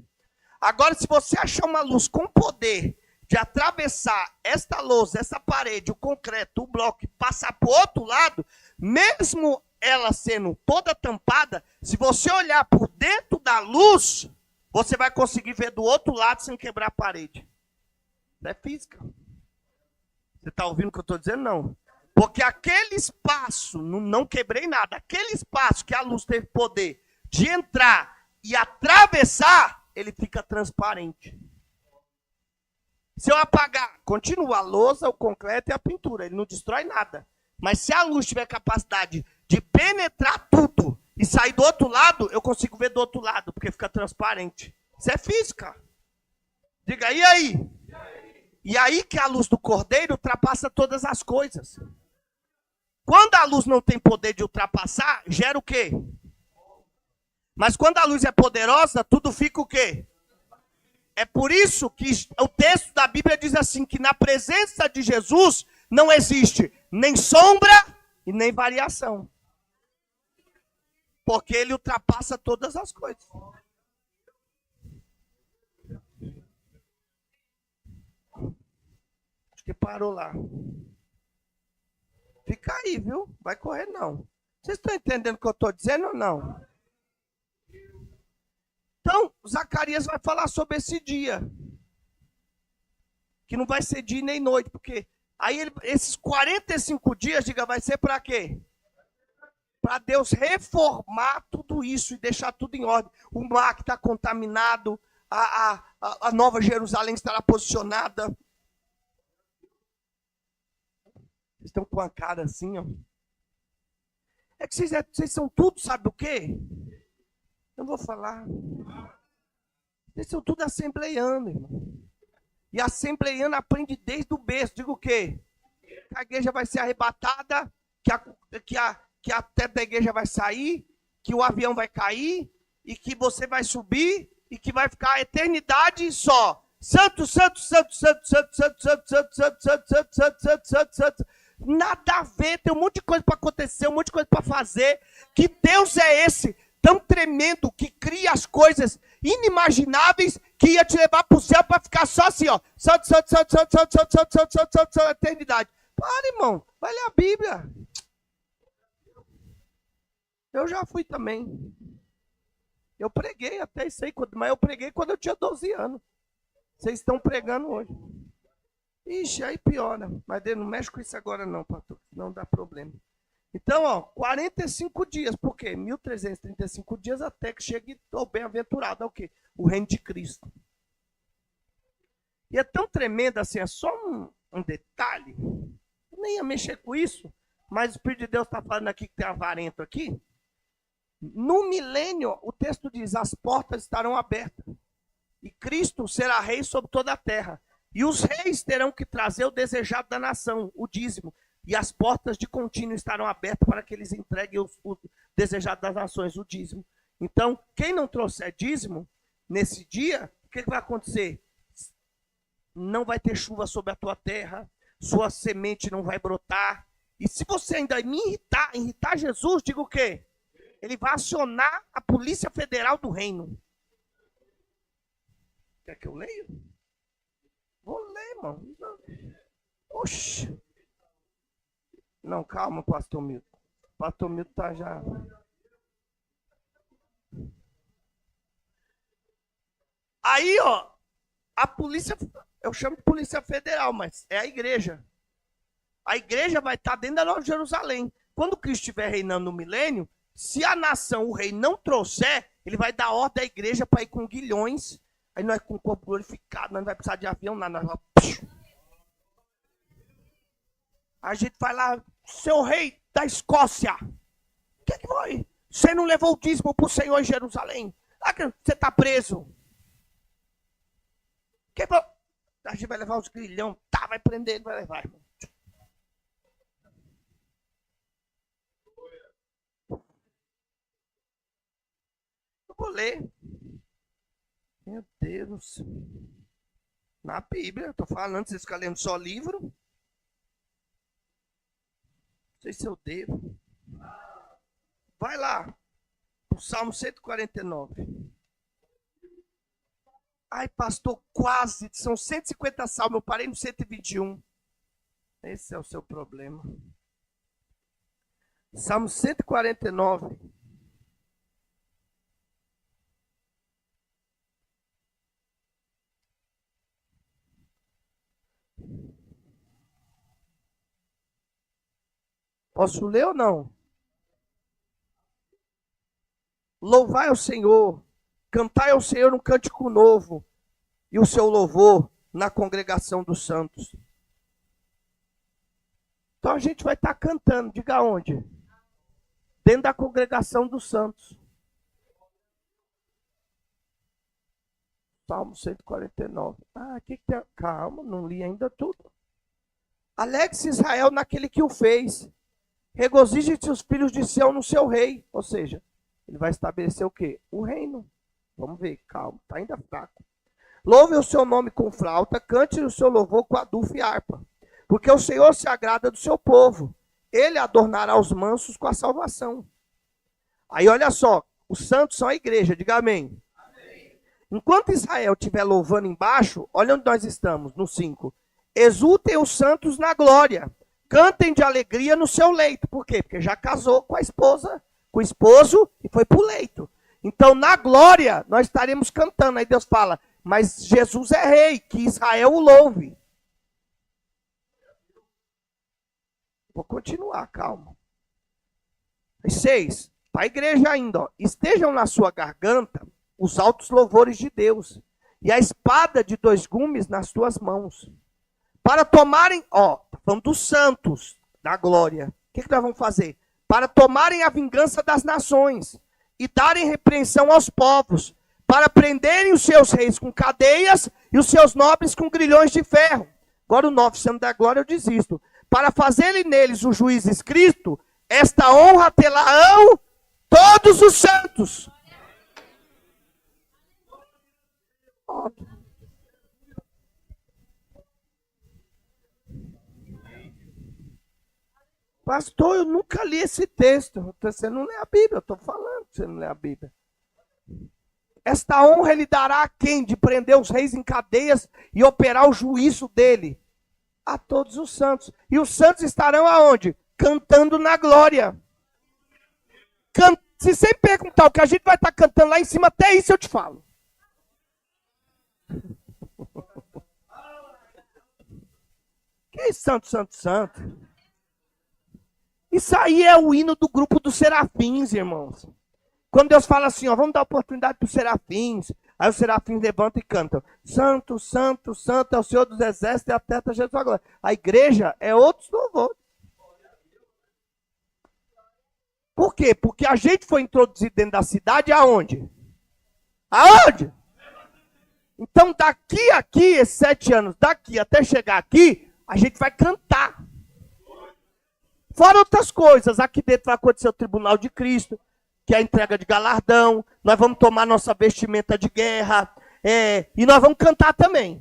Speaker 1: Agora, se você achar uma luz com poder de atravessar esta lousa, essa parede, o concreto, o bloco, e passar para o outro lado, mesmo ela sendo toda tampada, se você olhar por dentro da luz, você vai conseguir ver do outro lado sem quebrar a parede. Isso é física. Você está ouvindo o que eu estou dizendo? Não. Porque aquele espaço, não quebrei nada, aquele espaço que a luz teve poder de entrar e atravessar, ele fica transparente. Se eu apagar, continua a lousa, o concreto e a pintura, ele não destrói nada. Mas se a luz tiver capacidade de penetrar tudo e sair do outro lado, eu consigo ver do outro lado, porque fica transparente. Isso é física. Diga, e aí? E aí que a luz do Cordeiro ultrapassa todas as coisas. Quando a luz não tem poder de ultrapassar, gera o quê? Mas quando a luz é poderosa, tudo fica o quê? É por isso que o texto da Bíblia diz assim, que na presença de Jesus não existe nem sombra e nem variação. Porque ele ultrapassa todas as coisas. Acho que parou lá. Fica aí, viu? Vai correr não. Vocês estão entendendo o que eu estou dizendo ou não? Então, Zacarias vai falar sobre esse dia. Que não vai ser dia nem noite, porque aí esses 45 dias, diga, vai ser para quê? Para Deus reformar tudo isso e deixar tudo em ordem. O mar que está contaminado, a Nova Jerusalém estará posicionada. Vocês estão com a cara assim, ó. É que vocês são tudo, sabe o quê? Eu vou falar. Vocês são tudo assembleiano, irmão. E assembleiano aprende desde o berço. Digo o quê? Que a igreja vai ser arrebatada, que a teta da igreja vai sair, que o avião vai cair, e que você vai subir, e que vai ficar a eternidade só. Santo, santo, santo, santo, santo, santo, santo, santo, santo, santo, santo, santo, santo, santo, santo. Nada a ver, tem um monte de coisa para acontecer, um monte de coisa para fazer. Que Deus é esse? Tão tremendo que cria as coisas inimagináveis que ia te levar para o céu para ficar só assim, ó. Santo, santo, santo, santo, santo, santo, santo, santo, santo, santo, santo, eternidade. Para, irmão, vai ler a Bíblia. Eu já fui também. Eu preguei até isso aí, mas eu preguei quando eu tinha 12 anos. Vocês estão pregando hoje. Ixi, aí piora. Mas não mexe com isso agora não, pastor. Não dá problema. Então, ó, 45 dias. Por quê? 1335 dias até que chegue o bem-aventurado. É o quê? O reino de Cristo. E é tão tremendo assim, é só um detalhe. Eu nem ia mexer com isso, mas o Espírito de Deus está falando aqui que tem avarento aqui. No milênio, o texto diz, as portas estarão abertas. E Cristo será rei sobre toda a terra. E os reis terão que trazer o desejado da nação, o dízimo. E as portas de contínuo estarão abertas para que eles entreguem o desejado das nações, o dízimo. Então, quem não trouxer dízimo, nesse dia, o que vai acontecer? Não vai ter chuva sobre a tua terra, sua semente não vai brotar. E se você ainda me irritar Jesus, diga o quê? Ele vai acionar a Polícia Federal do Reino. Quer que eu leia? Vou ler, irmão. Oxi. Não, calma, pastor Milton. Pastor Milton tá já... Aí, ó, a polícia, eu chamo de Polícia Federal, mas é a igreja. A igreja vai estar dentro da Nova Jerusalém. Quando Cristo estiver reinando no milênio, se a nação, o rei, não trouxer, ele vai dar ordem à igreja para ir com guilhões. Aí nós com o corpo glorificado, nós não vai precisar de avião, nada, nós vamos... A gente vai lá, seu rei da Escócia, o que foi? Você não levou o dízimo para o Senhor em Jerusalém? Você está preso. A gente vai levar os grilhão, tá, vai prender, ele vai levar, irmão. Eu vou ler. Meu Deus. Na Bíblia, eu tô falando, vocês ficam lendo só livro. Não sei se eu devo. Vai lá, o Salmo 149. Ai, pastor, quase, são 150 salmos, eu parei no 121. Esse é o seu problema. Salmo 149. Posso ler ou não? Louvai ao Senhor, cantai ao Senhor um cântico novo, e o seu louvor na congregação dos santos. Então a gente vai estar cantando, diga onde? dentro da congregação dos santos. Salmo 149. Ah, que tem? Calma, não li ainda tudo. Alegre-se Israel naquele que o fez. Regozije-se os filhos de Sião no seu rei. Ou seja, ele vai estabelecer o quê? O reino. Vamos ver, calma, está ainda fraco. Louve o seu nome com flauta, cante o seu louvor com adufo e harpa. Porque o Senhor se agrada do seu povo. Ele adornará os mansos com a salvação. Aí olha só, os santos são a igreja, diga amém. Enquanto Israel estiver louvando embaixo, olha onde nós estamos, no 5. Exultem os santos na glória. Cantem de alegria no seu leito. Por quê? Porque já casou com a esposa, com o esposo e foi para o leito. Então, na glória, nós estaremos cantando. Aí Deus fala, mas Jesus é rei, que Israel o louve. Vou continuar, calma. 6. Para a igreja ainda, ó. Estejam na sua garganta os altos louvores de Deus, e a espada de 2 gumes nas tuas mãos. Para tomarem, falando dos santos da glória. O que nós vamos fazer? Para tomarem a vingança das nações, e darem repreensão aos povos, para prenderem os seus reis com cadeias, e os seus nobres com grilhões de ferro. Agora o 9, santo da glória, eu desisto. Para fazerem neles o juízes Cristo, esta honra tê-la-ão todos os santos. Pastor, eu nunca li esse texto. Você não lê a Bíblia, eu estou falando que você não lê a Bíblia. Esta honra ele dará a quem? De prender os reis em cadeias e operar o juízo dele. A todos os santos. E os santos estarão aonde? Cantando na glória. Se você perguntar o que a gente vai estar cantando lá em cima, até isso eu te falo. Que é santo, santo, santo? Isso aí é o hino do grupo dos serafins, irmãos. Quando Deus fala assim, vamos dar oportunidade para os serafins. Aí os serafins levantam e cantam. Santo, santo, santo é o Senhor dos exércitos e a terra Jesus agora. A igreja é outros louvores. Por quê? Porque a gente foi introduzido dentro da cidade aonde? Aonde? Então daqui aqui, esses 7 anos, daqui até chegar aqui, a gente vai cantar. Fora outras coisas, aqui dentro vai acontecer o tribunal de Cristo, que é a entrega de galardão, nós vamos tomar nossa vestimenta de guerra, e nós vamos cantar também.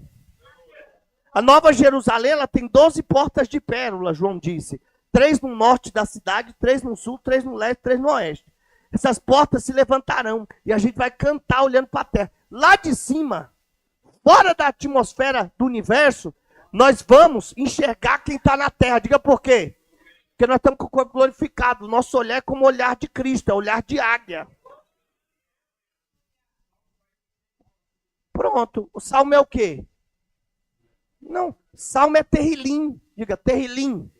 Speaker 1: A Nova Jerusalém, ela tem 12 portas de pérola, João disse. 3 no norte da cidade, 3 no sul, 3 no leste, 3 no oeste. Essas portas se levantarão e a gente vai cantar olhando para a terra. Lá de cima, fora da atmosfera do universo, nós vamos enxergar quem está na terra. Diga por quê? Porque nós estamos com o corpo glorificado. Nosso olhar é como o olhar de Cristo, é o olhar de águia. Pronto. O salmo é o quê? Não, salmo é terrilim. Diga terrilim.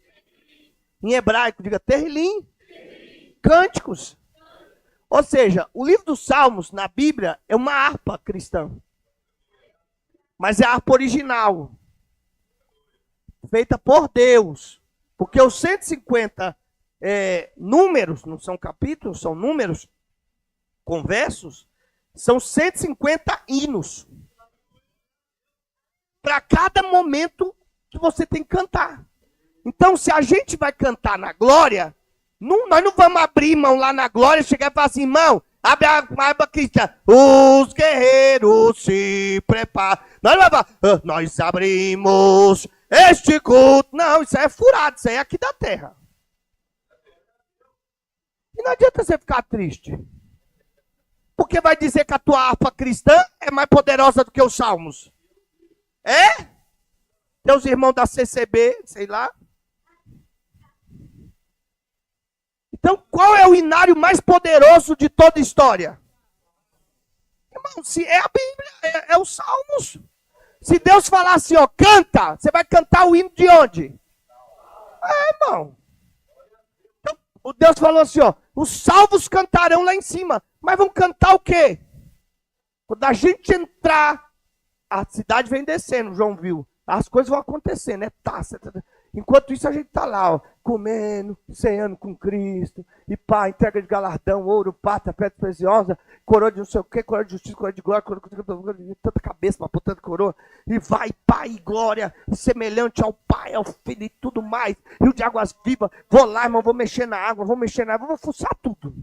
Speaker 1: Em hebraico, diga terrilim. Cânticos. Ou seja, o livro dos Salmos na Bíblia é uma harpa cristã. Mas é a harpa original. Feita por Deus. Porque os 150 números, não são capítulos, são números com versos, são 150 hinos. Para cada momento que você tem que cantar. Então, se a gente vai cantar na glória, nós não vamos abrir mão lá na glória e chegar e falar assim, irmão, abre a aba cristã. Os guerreiros se preparam. Nós não vamos falar, nós abrimos este culto. Não, isso aí é furado, isso aí é aqui da terra. E não adianta você ficar triste. Porque vai dizer que a tua harpa cristã é mais poderosa do que os salmos. É? Teus irmãos da CCB, sei lá. Então, qual é o hinário mais poderoso de toda a história? Irmão, se é a Bíblia, é os Salmos. Se Deus falar assim, canta, você vai cantar o hino de onde? Irmão. Então, Deus falou assim, os salvos cantarão lá em cima. Mas vão cantar o quê? Quando a gente entrar, a cidade vem descendo, João viu. As coisas vão acontecendo, né? Enquanto isso, a gente tá lá, comendo, ceando com Cristo, e pá, entrega de galardão, ouro, prata, pedra preciosa, coroa de não sei o que, coroa de justiça, coroa de glória, coroa de tanta cabeça para pôr tanta coroa, e vai, Pai, e glória, e semelhante ao Pai, ao Filho e tudo mais, rio de águas vivas, vou lá, irmão, vou mexer na água, vou fuçar tudo.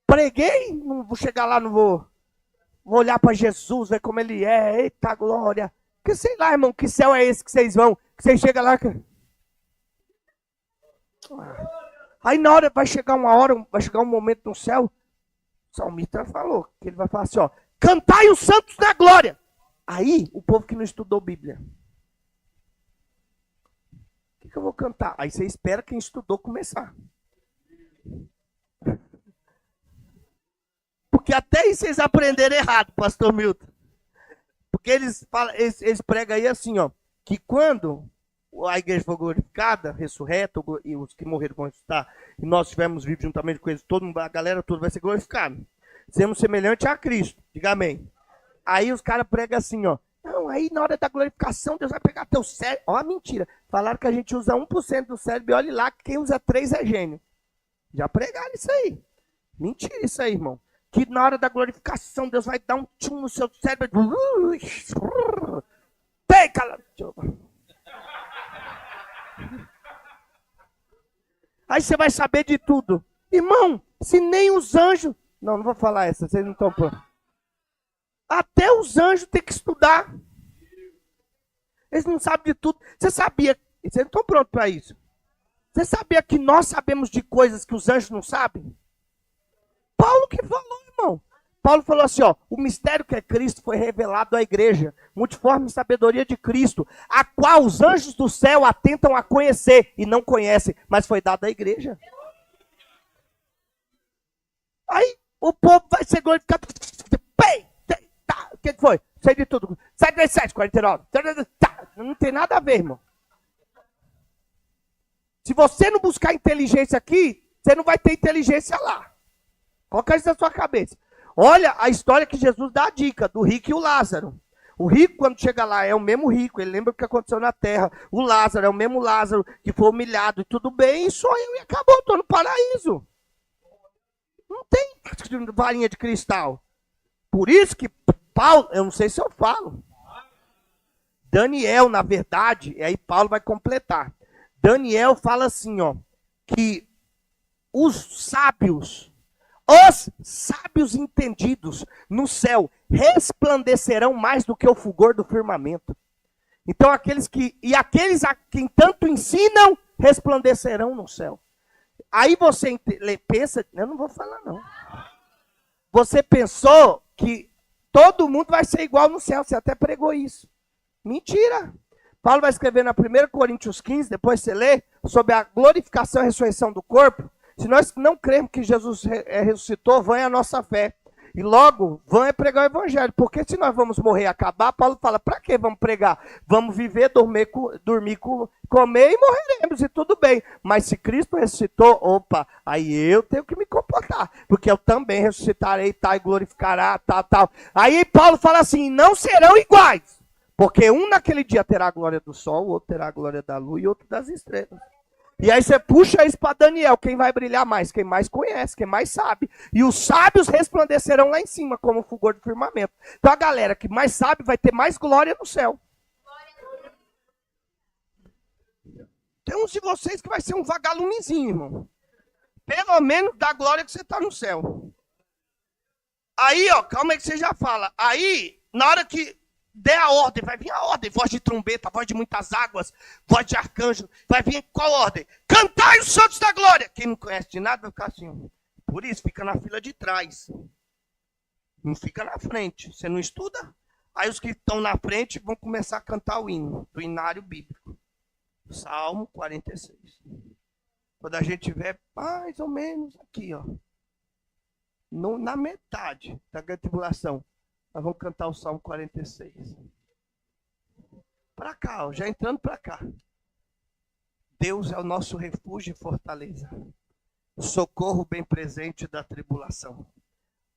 Speaker 1: Preguei, não vou chegar lá, não vou olhar para Jesus, ver como ele é, eita glória, que sei lá, irmão, que céu é esse que vocês vão, que vocês chegam lá... Aí na hora, vai chegar um momento no céu, o salmista falou, que ele vai falar assim, ó, cantai os santos na glória. Aí, o povo que não estudou Bíblia, o que eu vou cantar? Aí você espera quem estudou começar. Porque até aí vocês aprenderam errado, pastor Milton. Porque eles pregam aí assim, ó, que quando a igreja foi glorificada, ressurreta, e os que morreram vão ressuscitar, e nós estivermos vivos juntamente com eles, a galera toda vai ser glorificada. Seremos semelhantes a Cristo, diga amém. Aí os caras pregam assim, ó, não, aí na hora da glorificação, Deus vai pegar teu cérebro. Ó, mentira, falaram que a gente usa 1% do cérebro, e olha lá, que quem usa 3% é gênio. Já pregaram isso aí. Mentira isso aí, irmão. Que na hora da glorificação, Deus vai dar um tchum no seu cérebro. Aí você vai saber de tudo. Irmão, se nem os anjos... Não vou falar essa, vocês não estão prontos. Até os anjos têm que estudar. Eles não sabem de tudo. Você sabia... Vocês não estão prontos para isso. Você sabia que nós sabemos de coisas que os anjos não sabem? Paulo que falou, irmão. Paulo falou assim, ó, o mistério que é Cristo foi revelado à igreja, multiforme sabedoria de Cristo, a qual os anjos do céu atentam a conhecer e não conhecem, mas foi dado à igreja. Aí o povo vai ser glorificado. O que foi? Sei de tudo. 7, 49. Não tem nada a ver, irmão. Se você não buscar inteligência aqui, você não vai ter inteligência lá. Coloca isso na sua cabeça. Olha a história que Jesus dá a dica, do rico e o Lázaro. O rico, quando chega lá, é o mesmo rico, ele lembra o que aconteceu na terra. O Lázaro é o mesmo Lázaro que foi humilhado, e tudo bem, sou eu, e acabou, estou no paraíso. Não tem varinha de cristal. Por isso que Paulo, eu não sei se eu falo. Daniel, na verdade, e aí Paulo vai completar. Daniel fala assim, ó, que os sábios entendidos no céu resplandecerão mais do que o fulgor do firmamento. Então aqueles a quem tanto ensinam resplandecerão no céu. Aí você pensa, eu não vou falar não. Você pensou que todo mundo vai ser igual no céu, você até pregou isso. Mentira. Paulo vai escrever na 1 Coríntios 15, depois você lê, sobre a glorificação e ressurreição do corpo. Se nós não cremos que Jesus ressuscitou, vã é a nossa fé. E logo, vã é pregar o evangelho. Porque se nós vamos morrer e acabar, Paulo fala, para que vamos pregar? Vamos viver, dormir, comer e morreremos, e tudo bem. Mas se Cristo ressuscitou, opa, aí eu tenho que me comportar. Porque eu também ressuscitarei, tal, e glorificará, tal. Aí Paulo fala assim, não serão iguais. Porque um naquele dia terá a glória do sol, o outro terá a glória da lua e outro das estrelas. E aí você puxa isso para Daniel, quem vai brilhar mais? Quem mais conhece, quem mais sabe. E os sábios resplandecerão lá em cima, como o fulgor do firmamento. Então a galera que mais sabe vai ter mais glória no céu. Tem uns de vocês que vai ser um vagalumezinho, irmão. Pelo menos da glória que você está no céu. Aí, ó, calma aí que você já fala. Aí, na hora que der a ordem, vai vir a ordem, voz de trombeta, voz de muitas águas, voz de arcanjo, vai vir qual ordem? Cantai os santos da glória. Quem não conhece de nada vai ficar assim. Por isso, fica na fila de trás. Não fica na frente. Você não estuda? Aí os que estão na frente vão começar a cantar o hino, do hinário bíblico. Salmo 46. Quando a gente tiver mais ou menos aqui, ó, na metade da tribulação, nós vamos cantar o Salmo 46. Para cá, ó, já entrando para cá. Deus é o nosso refúgio e fortaleza. Socorro bem presente da tribulação.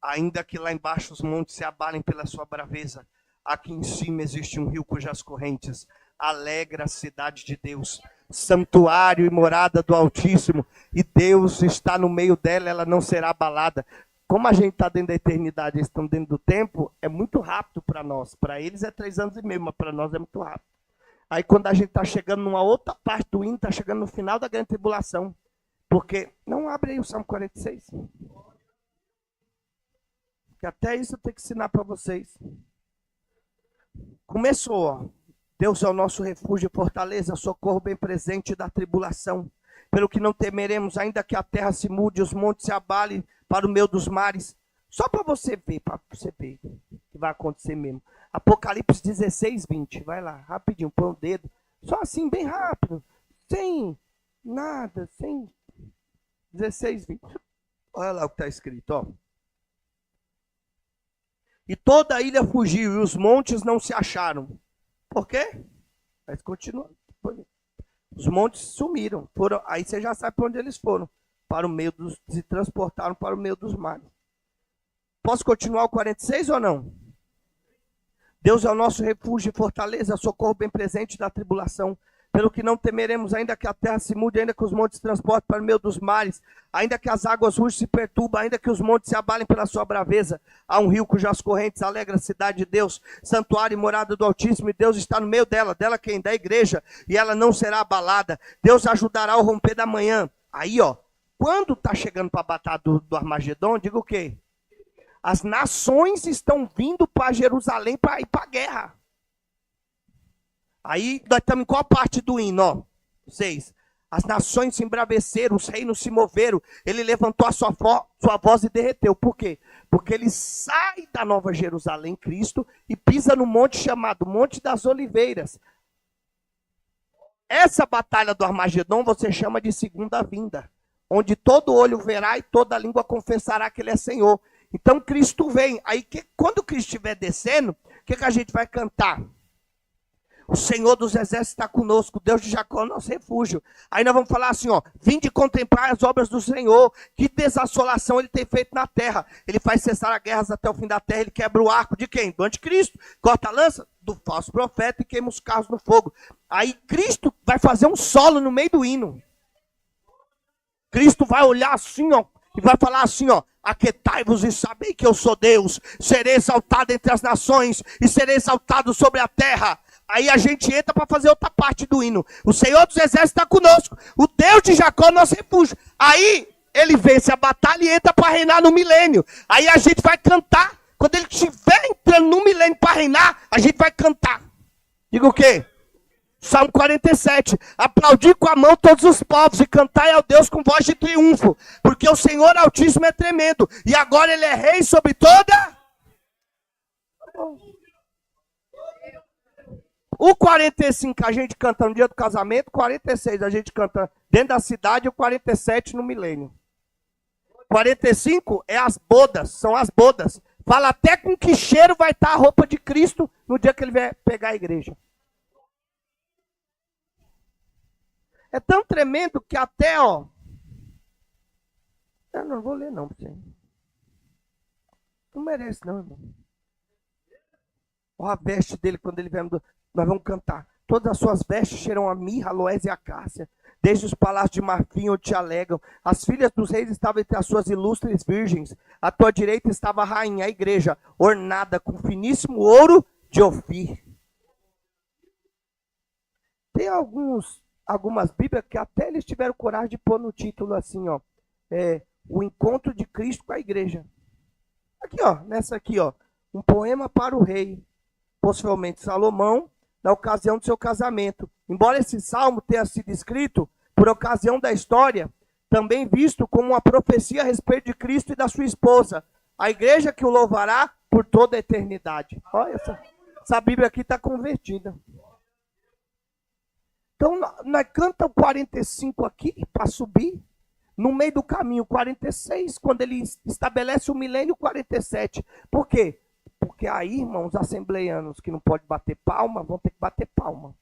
Speaker 1: Ainda que lá embaixo os montes se abalem pela sua braveza, aqui em cima existe um rio cujas correntes alegra a cidade de Deus. santuário e morada do Altíssimo, e Deus está no meio dela, ela não será abalada. Como a gente está dentro da eternidade, eles estão dentro do tempo, é muito rápido para nós. Para eles é 3 anos e meio, mas para nós é muito rápido. Aí quando a gente está chegando numa outra parte do hino, está chegando no final da grande tribulação. Porque, não abre aí o Salmo 46. Que até isso eu tenho que ensinar para vocês. Começou, ó. Deus é o nosso refúgio e fortaleza, socorro bem presente da tribulação. Pelo que não temeremos, ainda que a terra se mude, os montes se abalem para o meio dos mares. Só para você ver o que vai acontecer mesmo. Apocalipse 16, 20. Vai lá, rapidinho, põe o dedo. Só assim, bem rápido. Sem nada, sem 16, 20. Olha lá o que está escrito, ó. E toda a ilha fugiu, e os montes não se acharam. Por quê? Mas continua. Os montes sumiram. Aí você já sabe para onde eles foram. Para o meio se transportaram para o meio dos mares. Posso continuar o 46 ou não? Deus é o nosso refúgio e fortaleza, socorro bem presente da tribulação. Pelo que não temeremos, ainda que a terra se mude, ainda que os montes se transportem para o meio dos mares, ainda que as águas rujas se perturbam, ainda que os montes se abalem pela sua braveza. Há um rio cujas correntes alegra a cidade de Deus, santuário e morada do Altíssimo, e Deus está no meio dela. Dela quem? Da igreja, e ela não será abalada. Deus ajudará ao romper da manhã. Aí, ó, quando está chegando para a batalha do Armagedon, diga o quê? As nações estão vindo para Jerusalém para ir para a guerra. Aí nós estamos em qual parte do hino? Ó, 6. As nações se embraveceram, os reinos se moveram. Ele levantou a sua voz e derreteu. Por quê? Porque ele sai da Nova Jerusalém, Cristo, e pisa no monte chamado Monte das Oliveiras. Essa batalha do Armagedon você chama de segunda vinda, onde todo olho verá e toda língua confessará que ele é Senhor. Então Cristo vem. Aí quando Cristo estiver descendo, o que a gente vai cantar? O Senhor dos Exércitos está conosco, Deus de Jacó é nosso refúgio. Aí nós vamos falar assim, ó, vinde contemplar as obras do Senhor, que desassolação ele tem feito na terra. Ele faz cessar as guerras até o fim da terra, ele quebra o arco de quem? Do anticristo, corta a lança do falso profeta e queima os carros no fogo. Aí Cristo vai fazer um solo no meio do hino. Cristo vai olhar assim, ó, e vai falar assim, ó, aquietai-vos e sabei que eu sou Deus, serei exaltado entre as nações e serei exaltado sobre a terra. Aí a gente entra para fazer outra parte do hino. O Senhor dos Exércitos está conosco. O Deus de Jacó é nosso refúgio. Aí ele vence a batalha e entra para reinar no milênio. Aí a gente vai cantar. Quando ele estiver entrando no milênio para reinar, a gente vai cantar. Diga o quê? Salmo 47. Aplaudir com a mão todos os povos e cantai ao Deus com voz de triunfo. Porque o Senhor Altíssimo é tremendo. E agora ele é rei sobre toda... O 45 a gente canta no dia do casamento, 46 a gente canta dentro da cidade e o 47 no milênio. 45 é as bodas, são as bodas. Fala até com que cheiro vai estar a roupa de Cristo no dia que ele vai pegar a igreja. É tão tremendo que até, ó... Eu não vou ler não, você. Não merece não, irmão. Olha a veste dele quando ele vem... Nós vamos cantar. Todas as suas vestes cheiram a mirra, aloés e acácia. Desde os palácios de marfim onde te alegam. As filhas dos reis estavam entre as suas ilustres virgens. À tua direita estava a rainha, a igreja, ornada com finíssimo ouro de Ofir. Tem algumas bíblias que até eles tiveram coragem de pôr no título assim, ó. O encontro de Cristo com a igreja. Aqui, ó. Nessa aqui, ó. Um poema para o rei. Possivelmente Salomão, na ocasião do seu casamento. Embora esse salmo tenha sido escrito por ocasião da história, também visto como uma profecia a respeito de Cristo e da sua esposa, a igreja que o louvará por toda a eternidade. Olha, essa Bíblia aqui está convertida. Então, nós cantamos 45 aqui para subir. No meio do caminho, 46, quando ele estabelece o milênio, 47. Por quê? Porque aí, irmãos, os assembleianos que não podem bater palma, vão ter que bater palma.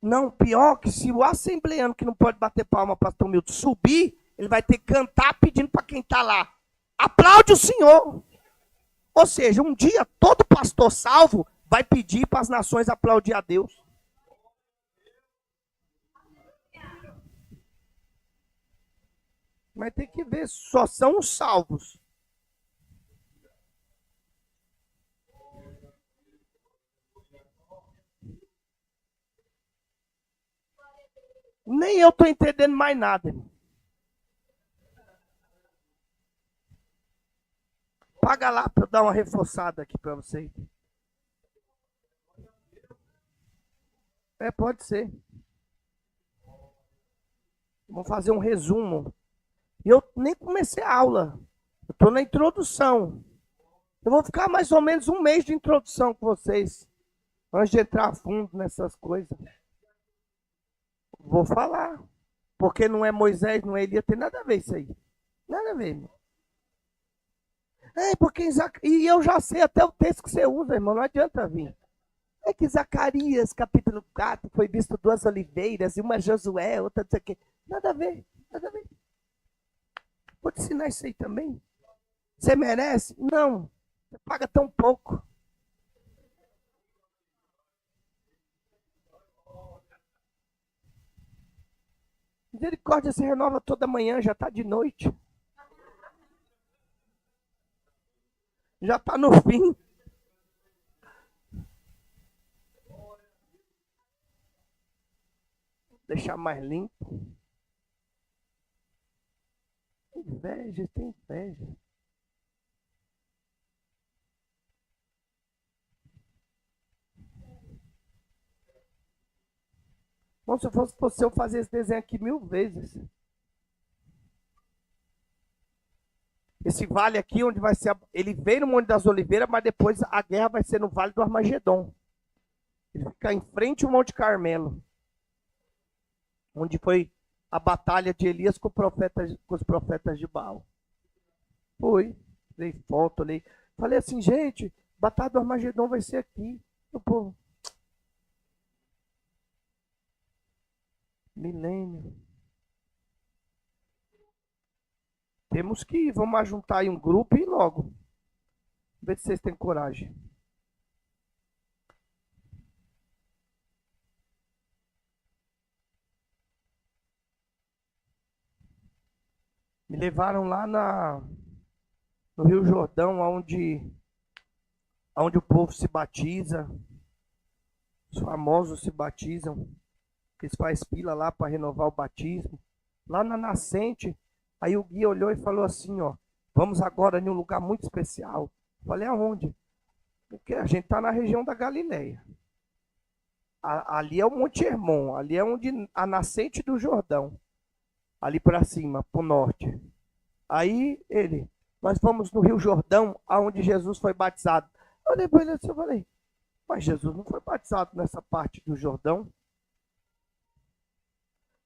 Speaker 1: Não, pior que se o assembleiano que não pode bater palma, pastor Milton, subir, ele vai ter que cantar pedindo para quem está lá. Aplaude o Senhor. Ou seja, um dia todo pastor salvo vai pedir para as nações aplaudir a Deus. Mas tem que ver, só são os salvos. Nem eu estou entendendo mais nada, irmão. Paga lá para eu dar uma reforçada aqui para vocês. Pode ser. Vamos fazer um resumo. E eu nem comecei a aula. Eu estou na introdução. Eu vou ficar mais ou menos um mês de introdução com vocês. Antes de entrar a fundo nessas coisas. Vou falar. Porque não é Moisés, não é Elias, tem nada a ver isso aí. Nada a ver, irmão. Porque e eu já sei até o texto que você usa, irmão, não adianta vir. É que Zacarias, capítulo 4, foi visto 2 oliveiras, e uma Josué, outra não sei o quê. Nada a ver, nada a ver. Vou te ensinar isso aí também. Você merece? Não. Você paga tão pouco. Misericórdia se renova toda manhã, já está de noite. Já está no fim. Deixar mais limpo. Inveja, tem inveja. Bom, se eu fosse você, eu fazia esse desenho aqui 1000 vezes. Esse vale aqui, onde vai ser. Ele veio no Monte das Oliveiras, mas depois a guerra vai ser no Vale do Armagedon. Ele fica em frente ao Monte Carmelo, onde foi a batalha de Elias com os profetas de Baal. Foi. Dei foto ali. Falei assim, gente, batalha do Armagedon vai ser aqui. O povo. Milênio. Temos que ir, vamos juntar aí um grupo e ir logo. Vê se vocês têm coragem. Me levaram lá no Rio Jordão, onde o povo se batiza. Os famosos se batizam. Eles fazem fila lá para renovar o batismo. Lá na nascente. Aí o guia olhou e falou assim, ó, vamos agora em um lugar muito especial. Falei, aonde? Porque a gente está na região da Galileia. Ali é o Monte Hermon, ali é onde a nascente do Jordão. Ali para cima, para o norte. Aí nós fomos no Rio Jordão, aonde Jesus foi batizado. Eu olhei para ele assim, eu falei, mas Jesus não foi batizado nessa parte do Jordão.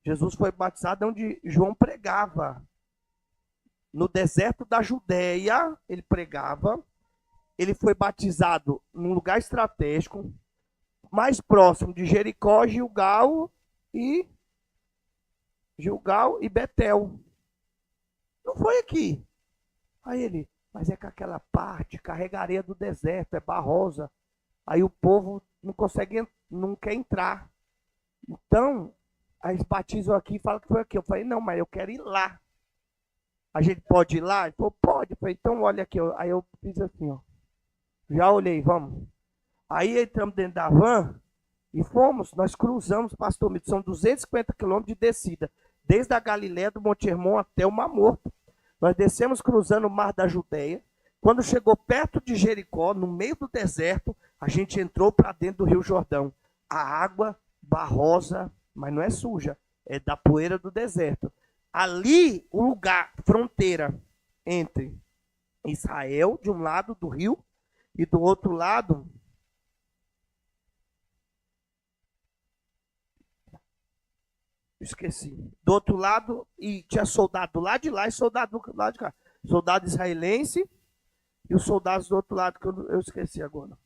Speaker 1: Jesus foi batizado onde João pregava. No deserto da Judéia, ele pregava. Ele foi batizado num lugar estratégico, mais próximo de Jericó, Gilgal e Betel. Não foi aqui. Aí mas é que aquela parte, carregaria do deserto, é barrosa. Aí o povo não quer entrar. Então, aí eles batizam aqui e falam que foi aqui. Eu falei, não, mas eu quero ir lá. A gente pode ir lá? Ele falou, pode. Eu falei, então olha aqui. Aí eu fiz assim, ó. Já olhei, vamos. Aí entramos dentro da van e fomos, nós cruzamos, pastor Mito, são 250 quilômetros de descida, desde a Galiléia do Monte Hermon até o Mar Morto. Nós descemos cruzando o Mar da Judéia. Quando chegou perto de Jericó, no meio do deserto, a gente entrou para dentro do Rio Jordão. A água barrosa, mas não é suja, é da poeira do deserto. Ali, o lugar, fronteira entre Israel, de um lado do rio, e do outro lado, esqueci, do outro lado, e tinha soldado do lado de lá e soldado do lado de cá. Soldado israelense e os soldados do outro lado, que eu esqueci agora.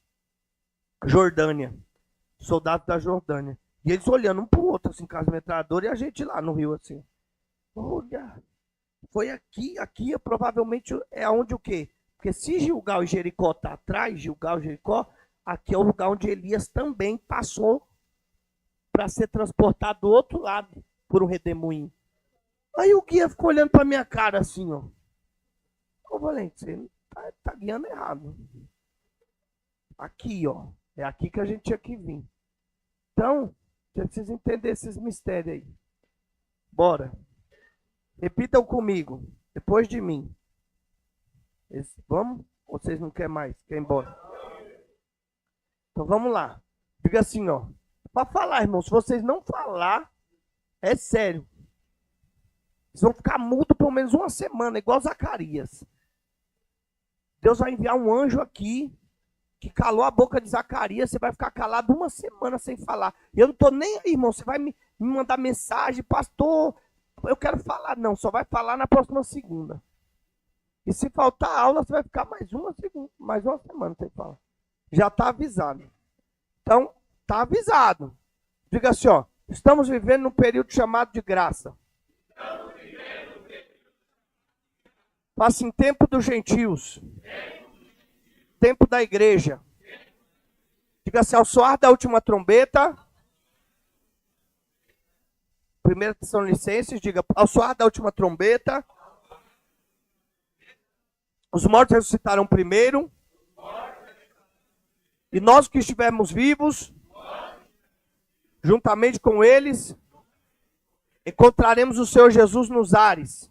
Speaker 1: Jordânia. Soldados da Jordânia. E eles olhando um para o outro, assim, com as metralhadoras, e a gente lá no rio, assim. Olha, foi aqui provavelmente é onde o quê? Porque se Gilgal e Jericó está atrás, Gilgal e Jericó, aqui é o lugar onde Elias também passou para ser transportado do outro lado por um redemoinho. Aí o guia ficou olhando para minha cara assim, ó. Ô, Valente, você tá guiando errado. Aqui, ó. É aqui que a gente tinha que vir. Então, você precisa entender esses mistérios aí. Bora. Repitam comigo. Depois de mim. Vamos? Ou vocês não querem mais? Querem ir embora? Então vamos lá. Diga assim, ó. Para falar, irmão. Se vocês não falar, é sério. Vocês vão ficar mudo pelo menos uma semana, igual Zacarias. Deus vai enviar um anjo aqui que calou a boca de Zacarias. Você vai ficar calado uma semana sem falar. Eu não estou nem aí, irmão. Você vai me mandar mensagem, pastor, eu quero falar. Não, só vai falar na próxima segunda. E se faltar aula, você vai ficar mais uma semana sem falar. Já está avisado. Então, está avisado. Diga assim, ó. Estamos vivendo num período chamado de graça. Passa em tempo dos gentios. Tempo da igreja. Diga assim, ao soar da última trombeta. 1 Tessalonicenses, diga, ao soar da última trombeta. Os mortos ressuscitarão primeiro. E nós que estivermos vivos, juntamente com eles, encontraremos o Senhor Jesus nos ares.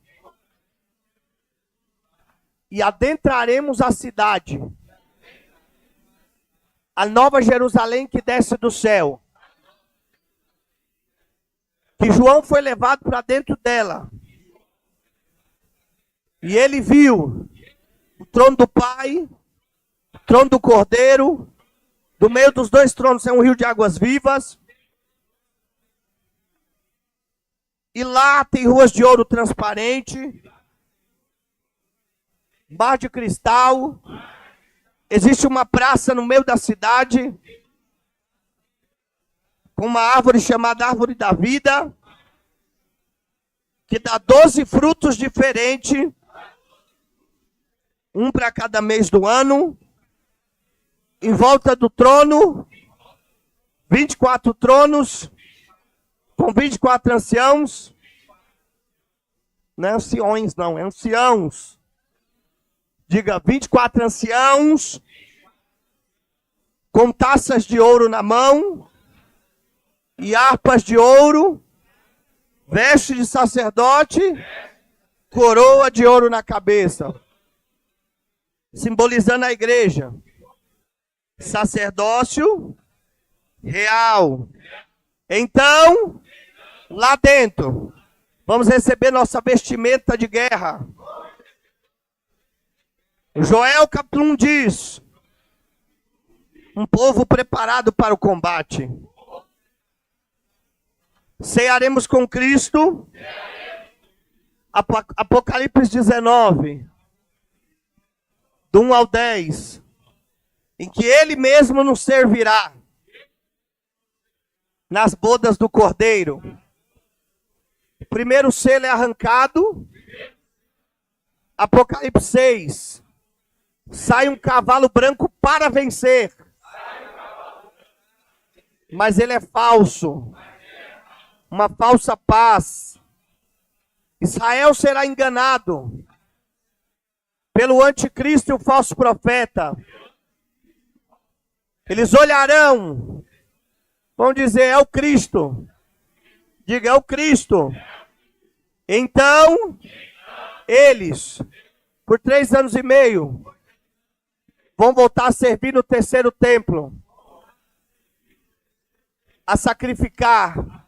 Speaker 1: E adentraremos a cidade, a nova Jerusalém que desce do céu. Que João foi levado para dentro dela. E ele viu o trono do Pai, o trono do Cordeiro. Do meio dos dois tronos é um rio de águas vivas. E lá tem ruas de ouro transparente. Bar de cristal. Existe uma praça no meio da cidade. Com uma árvore chamada Árvore da Vida. Que dá 12 frutos diferentes. Um para cada mês do ano. Em volta do trono, 24 tronos, com 24 anciãos. Não é anciões, não, é anciãos. Diga, 24 anciãos, com taças de ouro na mão, e harpas de ouro, veste de sacerdote, coroa de ouro na cabeça. Simbolizando a igreja. Sacerdócio real. Então, lá dentro, vamos receber nossa vestimenta de guerra. Joel capítulo 1 diz: um povo preparado para o combate. Cearemos com Cristo. Apocalipse 19, do 1 ao 10. Em que Ele mesmo nos servirá nas bodas do Cordeiro. O primeiro selo é arrancado. Apocalipse 6. Sai um cavalo branco para vencer. Mas ele é falso. Uma falsa paz. Israel será enganado pelo anticristo e o falso profeta. Eles olharão, vão dizer, é o Cristo. Diga, é o Cristo. Então, eles, por 3 anos e meio, vão voltar a servir no terceiro templo. A sacrificar.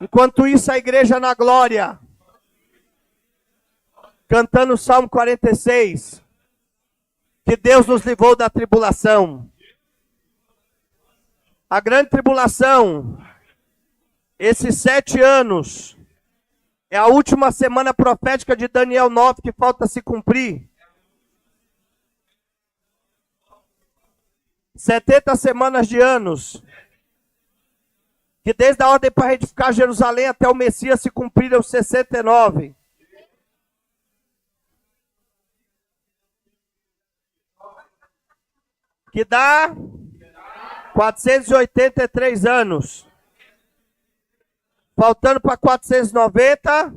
Speaker 1: Enquanto isso, a igreja na glória. Cantando o Salmo 46. Que Deus nos livrou da tribulação. A grande tribulação, esses 7 anos, é a última semana profética de Daniel 9 que falta se cumprir. 70 semanas de anos, que desde a ordem para reedificar Jerusalém até o Messias se cumpriram 69. Que dá 483 anos. Faltando para 490,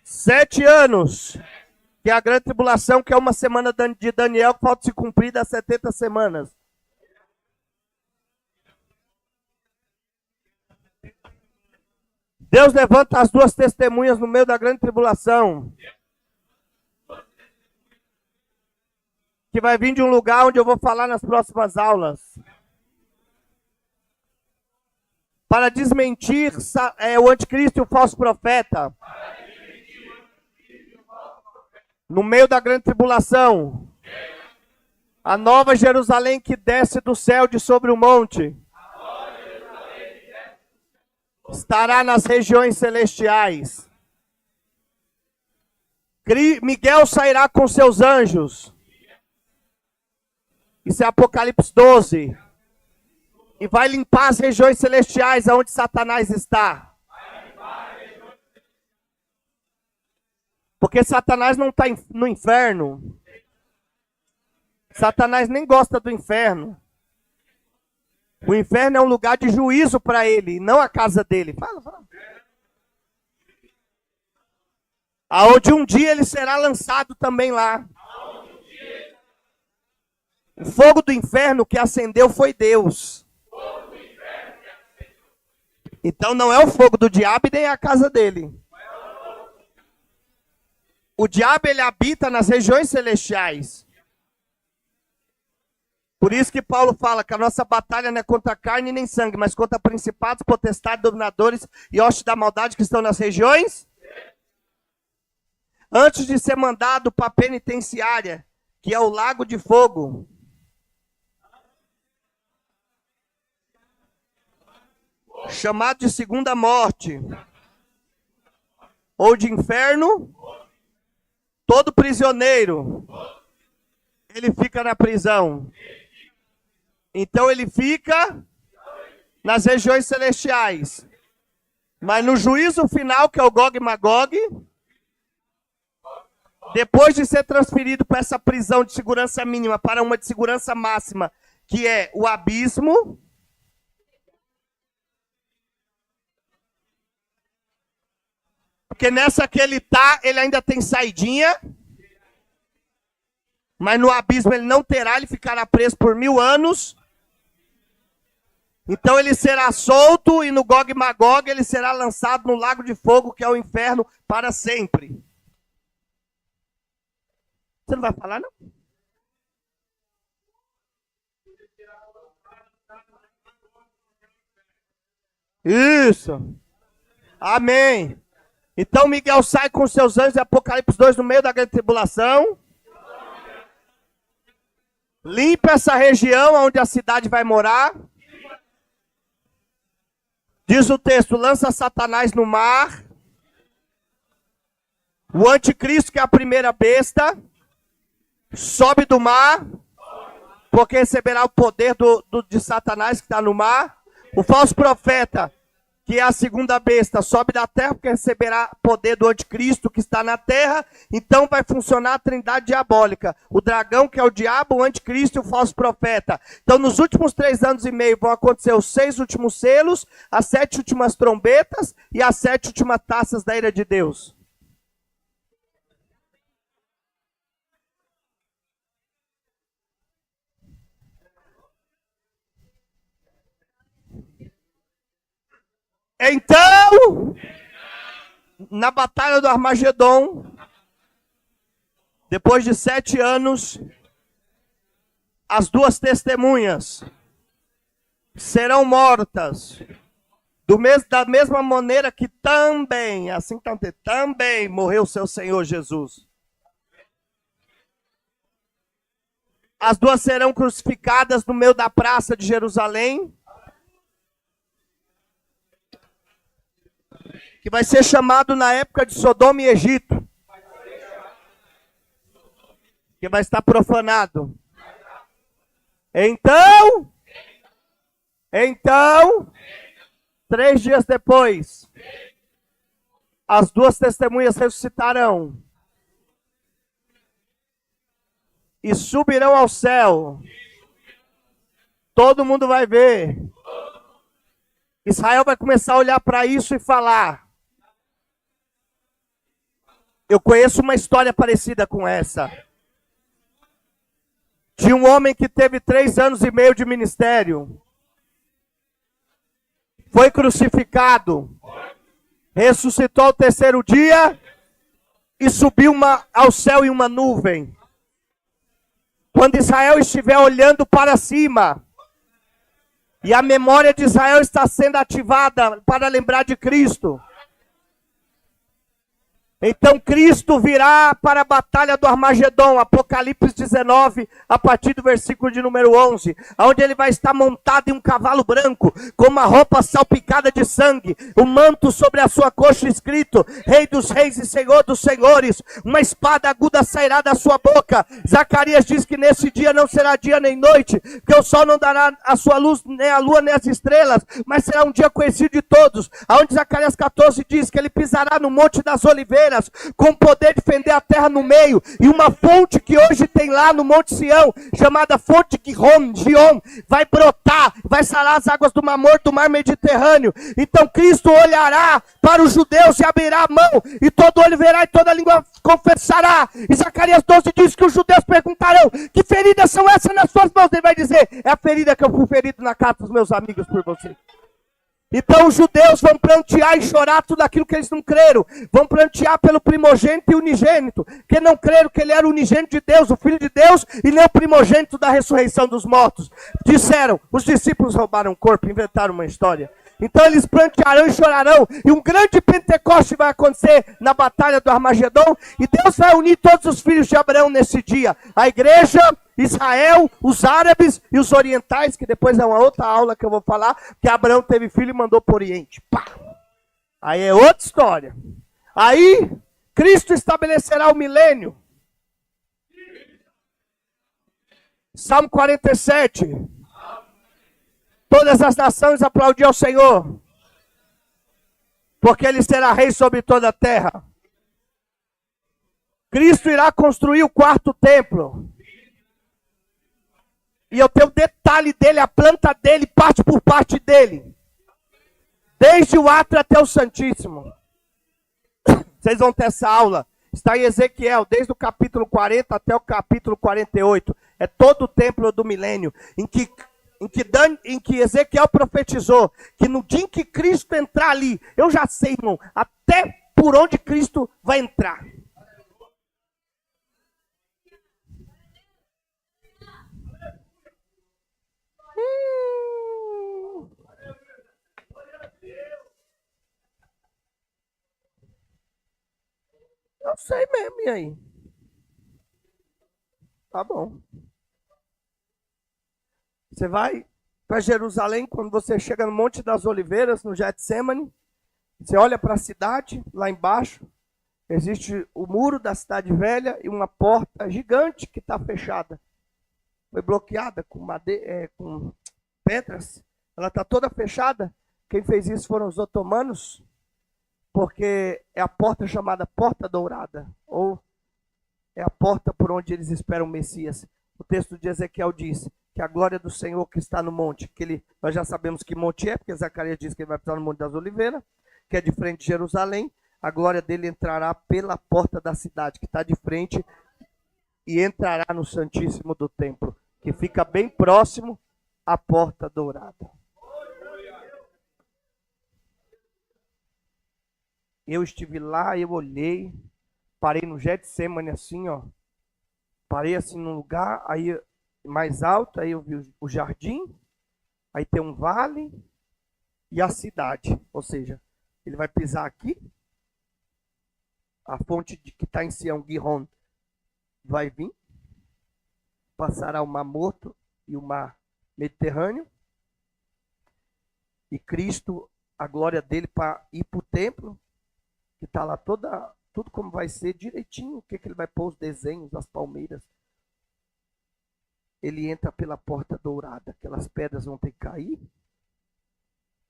Speaker 1: 7 anos. Que é a grande tribulação, que é uma semana de Daniel, que falta se cumprir das 70 semanas. Deus levanta as duas testemunhas no meio da grande tribulação. Que vai vir de um lugar onde eu vou falar nas próximas aulas. Para desmentir o anticristo e o falso profeta. No meio da grande tribulação. A nova Jerusalém que desce do céu de sobre o monte. Estará nas regiões celestiais. Miguel sairá com seus anjos. Isso é Apocalipse 12. E vai limpar as regiões celestiais onde Satanás está. Porque Satanás não está no inferno. Satanás nem gosta do inferno. O inferno é um lugar de juízo para ele, não a casa dele. Fala. Aonde um dia ele será lançado também lá. O fogo do inferno que acendeu foi Deus. Então não é o fogo do diabo e nem a casa dele. O diabo ele habita nas regiões celestiais. Por isso que Paulo fala que a nossa batalha não é contra carne nem sangue, mas contra principados, potestades, dominadores e hostes da maldade que estão nas regiões. Antes de ser mandado para a penitenciária, que é o lago de fogo. Chamado de segunda morte. Ou de inferno. Todo prisioneiro, ele fica na prisão. Então ele fica nas regiões celestiais. Mas no juízo final, que é o Gog e Magog, depois de ser transferido para essa prisão de segurança mínima para uma de segurança máxima, que é o abismo, porque nessa que ele está, ele ainda tem saidinha. Mas no abismo ele não terá, ele ficará preso por 1000 anos. Então ele será solto e no Gog e Magog ele será lançado no lago de fogo, que é o inferno, para sempre. Você não vai falar, não? Isso. Amém. Então Miguel sai com seus anjos, Apocalipse 2, no meio da grande tribulação. Limpa essa região onde a cidade vai morar. Diz o texto, lança Satanás no mar. O anticristo, que é a primeira besta, sobe do mar, porque receberá o poder de Satanás que está no mar. O falso profeta, que é a segunda besta, sobe da terra porque receberá poder do anticristo que está na terra. Então vai funcionar a trindade diabólica. O dragão, que é o diabo, o anticristo e o falso profeta. Então nos últimos 3 anos e meio vão acontecer os 6 últimos selos, as 7 últimas trombetas e as 7 últimas taças da ira de Deus. Então, na batalha do Armagedon, depois de 7 anos, as duas testemunhas serão mortas, da mesma maneira que também, assim também morreu seu Senhor Jesus. As duas serão crucificadas no meio da praça de Jerusalém, que vai ser chamado na época de Sodoma e Egito, que vai estar profanado. Então, 3 dias depois, as duas testemunhas ressuscitarão e subirão ao céu Todo mundo vai ver. Israel vai começar a olhar para isso e falar: eu conheço uma história parecida com essa. De um homem que teve 3 anos e meio de ministério. Foi crucificado. Ressuscitou ao 3º dia. E subiu ao céu em uma nuvem. Quando Israel estiver olhando para cima, e a memória de Israel está sendo ativada para lembrar de Cristo, então Cristo virá para a batalha do Armagedon, Apocalipse 19, a partir do versículo de número 11, onde ele vai estar montado em um cavalo branco, com uma roupa salpicada de sangue, um manto sobre a sua coxa escrito, Rei dos Reis e Senhor dos Senhores, uma espada aguda sairá da sua boca. Zacarias diz que nesse dia não será dia nem noite, que o sol não dará a sua luz, nem a lua, nem as estrelas, mas será um dia conhecido de todos, onde Zacarias 14 diz que ele pisará no Monte das Oliveiras, com poder de fender a terra no meio, e uma fonte que hoje tem lá no Monte Sião, chamada fonte Gion, vai brotar, vai sarar as águas do Mar Morto, do Mar Mediterrâneo. Então Cristo olhará para os judeus e abrirá a mão, e todo olho verá e toda língua confessará. E Zacarias 12 diz que os judeus perguntarão: que feridas são essas nas suas mãos? Ele vai dizer: é a ferida que eu fui ferido na casa dos meus amigos por você. Então os judeus vão prantear e chorar tudo aquilo que eles não creram. Vão prantear pelo primogênito e unigênito, que não creram que ele era o unigênito de Deus, o Filho de Deus, e nem o primogênito da ressurreição dos mortos. Disseram, os discípulos roubaram o corpo, inventaram uma história. Então eles prantearão e chorarão, e um grande Pentecoste vai acontecer na batalha do Armagedon, e Deus vai unir todos os filhos de Abraão nesse dia. A igreja, Israel, os árabes e os orientais, que depois é uma outra aula que eu vou falar, que Abraão teve filho e mandou para o Oriente. Pá! Aí é outra história. Aí, Cristo estabelecerá o milênio. Salmo 47. Todas as nações aplaudiam ao Senhor, porque Ele será rei sobre toda a terra. Cristo irá construir o 4º templo. E eu tenho o detalhe dele, a planta dele, parte por parte dele. Desde o átrio até o Santíssimo. Vocês vão ter essa aula. Está em Ezequiel, desde o capítulo 40 até o capítulo 48. É todo o templo do milênio, em que Ezequiel profetizou que no dia em que Cristo entrar ali, eu já sei, irmão, até por onde Cristo vai entrar. Eu sei mesmo, e aí? Tá bom. Você vai para Jerusalém, quando você chega no Monte das Oliveiras, no Getsemane, você olha para a cidade, lá embaixo, existe o muro da cidade velha e uma porta gigante que está fechada. Foi bloqueada com pedras, ela está toda fechada. Quem fez isso foram os otomanos, porque é a porta chamada Porta Dourada, ou é a porta por onde eles esperam o Messias. O texto de Ezequiel diz que a glória do Senhor que está no monte, nós já sabemos que monte é, porque Zacarias diz que ele vai pisar no Monte das Oliveiras, que é de frente de Jerusalém. A glória dele entrará pela porta da cidade, que está de frente, e entrará no Santíssimo do templo, que fica bem próximo à Porta Dourada. Eu estive lá, eu olhei, parei no Getsemane assim, ó. Parei assim num lugar, aí mais alto, aí eu vi o jardim, aí tem um vale e a cidade. Ou seja, ele vai pisar aqui, a fonte que está em Sião, Gihon, vai vir, passará o Mar Morto e o Mar Mediterrâneo, e Cristo, a glória dele para ir para o templo, que está lá tudo como vai ser, direitinho, o que ele vai pôr, os desenhos, as palmeiras. Ele entra pela Porta Dourada, aquelas pedras vão ter que cair,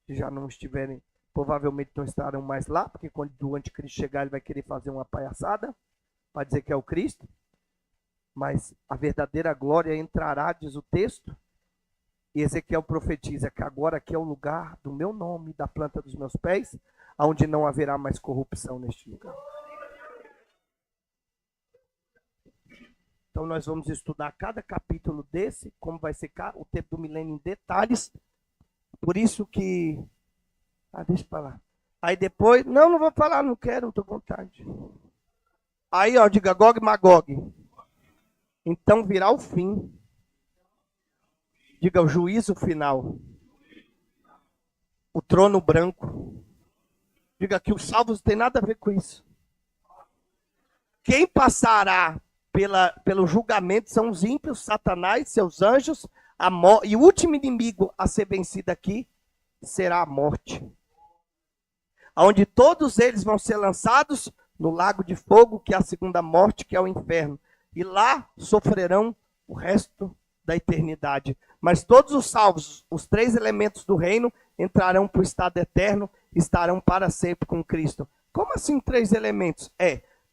Speaker 1: se já não estiverem, provavelmente não estarão mais lá, porque quando o anticristo chegar, ele vai querer fazer uma palhaçada, para dizer que é o Cristo, mas a verdadeira glória entrará, diz o texto, E Ezequiel profetiza que agora aqui é o lugar do meu nome, da planta dos meus pés, onde não haverá mais corrupção neste lugar. Então nós vamos estudar cada capítulo desse, como vai ser o tempo do milênio em detalhes. Por isso que... deixa eu falar. Aí depois... Não vou falar, não quero, não estou com vontade. Aí, diga Gog e Magog. Então virá o fim. Diga o juízo final. O trono branco. Diga que os salvos não tem nada a ver com isso. Quem passará pelo julgamento são os ímpios, Satanás, seus anjos, e o último inimigo a ser vencido aqui será a morte. Onde todos eles vão ser lançados no lago de fogo, que é a segunda morte, que é o inferno. E lá sofrerão o resto da eternidade. Mas todos os salvos, os 3 elementos do reino, entrarão para o estado eterno, estarão para sempre com Cristo. Como assim 3 elementos?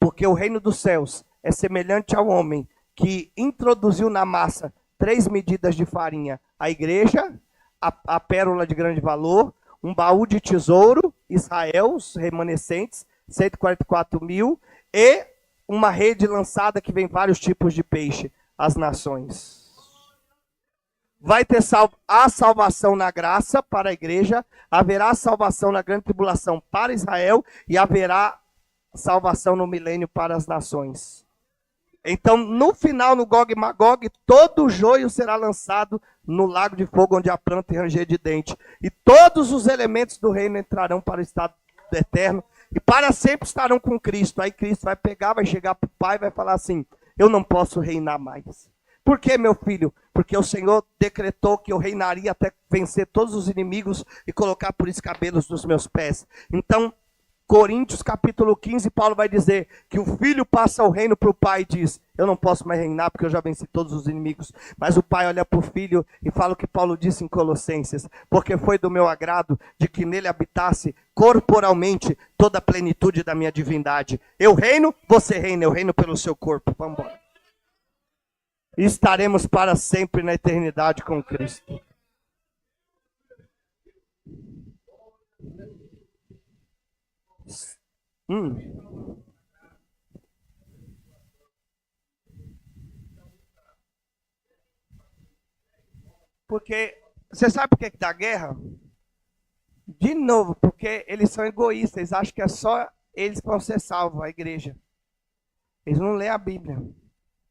Speaker 1: Porque o reino dos céus é semelhante ao homem que introduziu na massa 3 medidas de farinha. A igreja, a pérola de grande valor, um baú de tesouro, Israel, os remanescentes, 144 mil, e uma rede lançada que vem vários tipos de peixe, as nações. Vai ter a salvação na graça para a igreja, haverá salvação na grande tribulação para Israel e haverá salvação no milênio para as nações. Então, no final, no Gog e Magog, todo o joio será lançado no lago de fogo, onde há pranto e ranger de dente. E todos os elementos do reino entrarão para o estado eterno e para sempre estarão com Cristo. Aí Cristo vai pegar, vai chegar para o Pai e vai falar assim: eu não posso reinar mais. Por quê, meu filho? Porque o Senhor decretou que eu reinaria até vencer todos os inimigos e colocar por escabelos dos meus pés. Então, Coríntios capítulo 15, Paulo vai dizer que o filho passa o reino para o pai e diz: eu não posso mais reinar porque eu já venci todos os inimigos. Mas o pai olha para o filho e fala o que Paulo disse em Colossenses: porque foi do meu agrado de que nele habitasse corporalmente toda a plenitude da minha divindade. Eu reino, você reina, eu reino pelo seu corpo. Vamos embora. E estaremos para sempre na eternidade com Cristo. Porque, você sabe por que dá guerra? De novo, porque eles são egoístas, eles acham que é só eles que vão ser salvos, a igreja. Eles não lêem a Bíblia.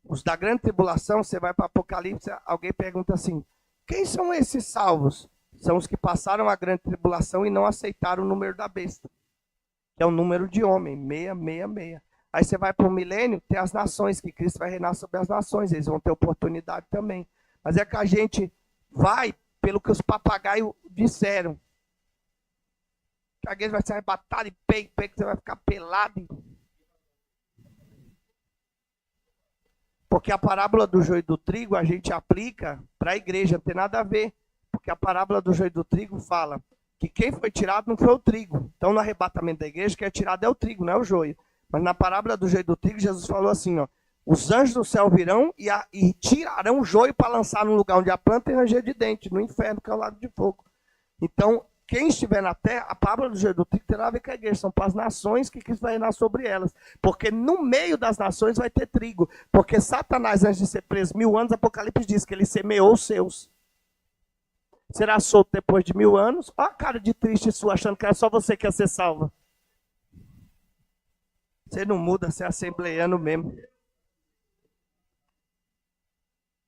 Speaker 1: Os da grande tribulação, você vai para Apocalipse, alguém pergunta assim: quem são esses salvos? São os que passaram a grande tribulação e não aceitaram o número da besta. Que é o número de homem, 666. Aí você vai para o milênio, tem as nações, que Cristo vai reinar sobre as nações, eles vão ter oportunidade também. Mas é que a gente vai pelo que os papagaios disseram. Que a igreja vai ser arrebatada e peito, você vai ficar pelado. Porque a parábola do joio e do trigo a gente aplica para a igreja, não tem nada a ver. Porque a parábola do joio e do trigo fala que quem foi tirado não foi o trigo. Então, no arrebatamento da igreja, quem é tirado é o trigo, não é o joio. Mas na parábola do joio e do trigo, Jesus falou assim: os anjos do céu virão e tirarão o joio para lançar num lugar onde há planta e ranger de dente, no inferno, que é o lago de fogo. Então, quem estiver na terra, a parábola do joio e do trigo terá a ver com a igreja. São para as nações que Cristo vai reinar sobre elas. Porque no meio das nações vai ter trigo. Porque Satanás, antes de ser preso 1000 anos, Apocalipse diz que ele semeou os seus. Será solto depois de 1000 anos. Olha a cara de triste sua, achando que era só você que ia ser salva. Você não muda, você é assembleiano mesmo.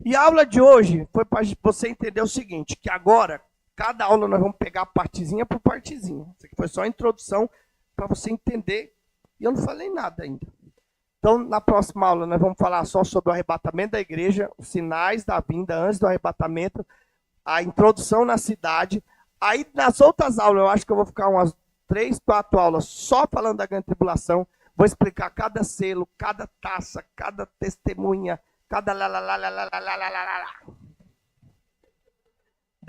Speaker 1: E a aula de hoje foi para você entender o seguinte, que agora, cada aula nós vamos pegar partezinha por partezinha. Isso aqui foi só a introdução para você entender. E eu não falei nada ainda. Então, na próxima aula, nós vamos falar só sobre o arrebatamento da igreja, os sinais da vinda antes do arrebatamento, a introdução na cidade. Aí, nas outras aulas, eu acho que eu vou ficar umas 3, 4 aulas só falando da grande tribulação. Vou explicar cada selo, cada taça, cada testemunha, cada lá.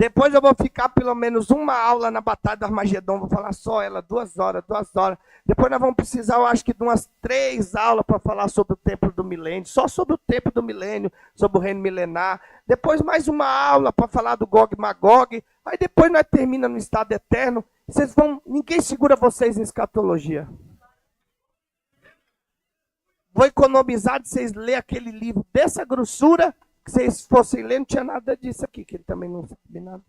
Speaker 1: Depois eu vou ficar pelo menos uma aula na Batalha do Armagedon, vou falar só ela, 2 horas, 2 horas. Depois nós vamos precisar, eu acho que de umas 3 aulas para falar sobre o templo do milênio, só sobre o templo do milênio, sobre o reino milenar. Depois mais uma aula para falar do Gog e Magog. Aí depois nós terminamos no estado eterno. Vocês vão, ninguém segura vocês em escatologia. Vou economizar de vocês lerem aquele livro dessa grossura, que vocês fossem ler, não tinha nada disso aqui, que ele também não sabe nada.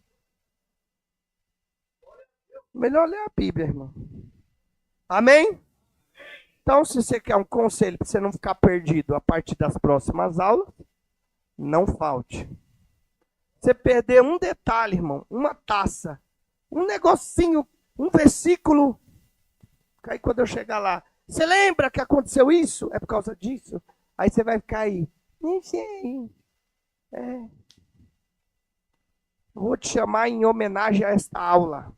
Speaker 1: Melhor ler a Bíblia, irmão. Amém? Então, se você quer um conselho para você não ficar perdido a partir das próximas aulas, não falte. Você perder um detalhe, irmão, uma taça, um negocinho, um versículo, aí quando eu chegar lá, você lembra que aconteceu isso? É por causa disso? Aí você vai ficar aí. Não sei. Vou te chamar em homenagem a esta aula.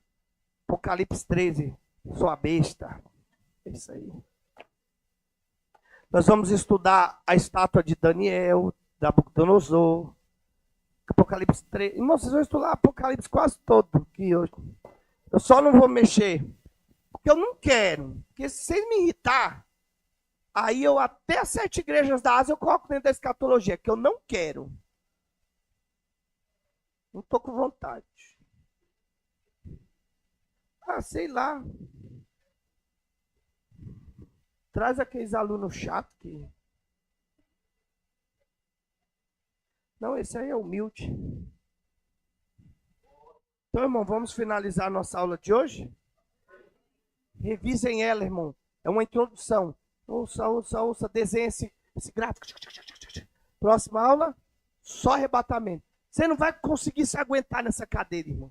Speaker 1: Apocalipse 13, sua besta. É isso aí. Nós vamos estudar a estátua de Daniel, da Nabucodonosor. Apocalipse 13. Irmão, vocês vão estudar Apocalipse quase todo aqui hoje. Eu só não vou mexer. Porque eu não quero. Porque se vocês me irritar, aí eu até as 7 igrejas da Ásia eu coloco dentro da escatologia, que eu não quero. Não estou com vontade. Ah, sei lá. Traz aqueles alunos chatos que... Não, esse aí é humilde. Então, irmão, vamos finalizar a nossa aula de hoje? Revisem ela, irmão. É uma introdução. Ouça. Desenhe esse gráfico. Próxima aula, só arrebatamento. Você não vai conseguir se aguentar nessa cadeira, irmão.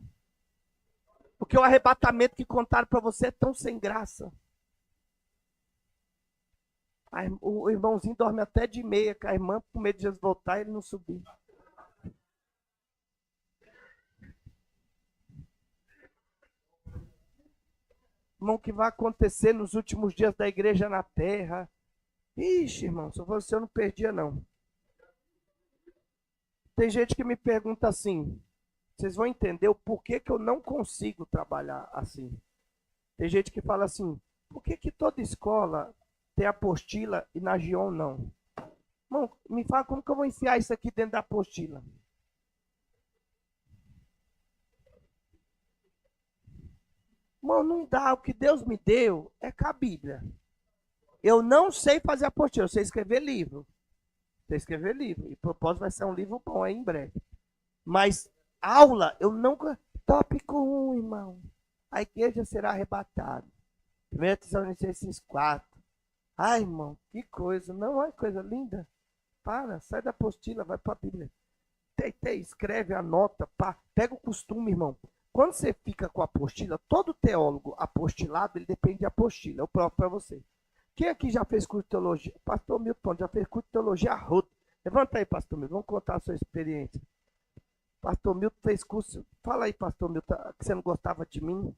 Speaker 1: Porque o arrebatamento que contaram para você é tão sem graça. O irmãozinho dorme até de meia com a irmã, com medo de Jesus voltar e ele não subir. Irmão, o que vai acontecer nos últimos dias da igreja na terra? Ixi, irmão, se fosse eu não perdia, não. Tem gente que me pergunta assim, vocês vão entender o porquê que eu não consigo trabalhar assim. Tem gente que fala assim, por que toda escola tem apostila e na Gion não? Irmão, me fala como que eu vou enfiar isso aqui dentro da apostila. Irmão, não dá. O que Deus me deu é com a Bíblia. Eu não sei fazer apostila, eu sei escrever livro. Sei escrever livro. E propósito vai ser um livro bom aí em breve. Mas aula, eu nunca... Tópico 1, irmão. A igreja será arrebatada. 1 Tessalonicenses 4. Ai, irmão, que coisa. Não, olha que coisa linda. Para, sai da apostila, vai para a Bíblia. Escreve, anota, pá. Pega o costume, irmão. Quando você fica com a apostila, todo teólogo apostilado, ele depende de apostila. É o próprio para você. Quem aqui já fez curso de teologia? Pastor Milton já fez curso de teologia roto. Levanta aí, pastor Milton, vamos contar a sua experiência. Pastor Milton fez curso. Fala aí, pastor Milton, que você não gostava de mim.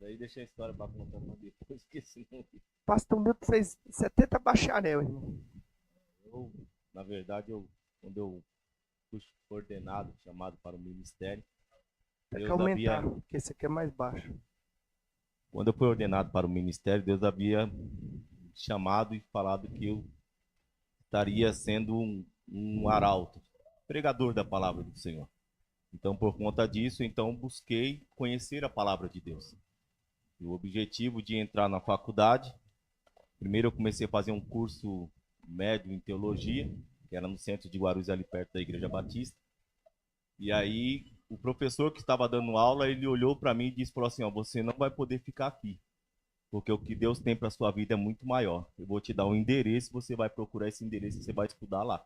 Speaker 2: Daí deixa a história para contar depois, porque senão...
Speaker 1: Pastor Milton fez 70 bacharel, irmão.
Speaker 2: Na verdade, quando eu fui ordenado, chamado para o ministério...
Speaker 1: Tem que aumentar, porque esse aqui é mais baixo.
Speaker 2: Quando eu fui ordenado para o ministério, Deus havia chamado e falado que eu estaria sendo um arauto, pregador da palavra do Senhor. Então, por conta disso, busquei conhecer a palavra de Deus. E o objetivo de entrar na faculdade, primeiro eu comecei a fazer um curso médio em teologia, que era no centro de Guarulhos, ali perto da Igreja Batista. E aí, o professor que estava dando aula, ele olhou para mim e disse, falou assim, ó, você não vai poder ficar aqui, porque o que Deus tem para sua vida é muito maior. Eu vou te dar um endereço, você vai procurar esse endereço e você vai estudar lá.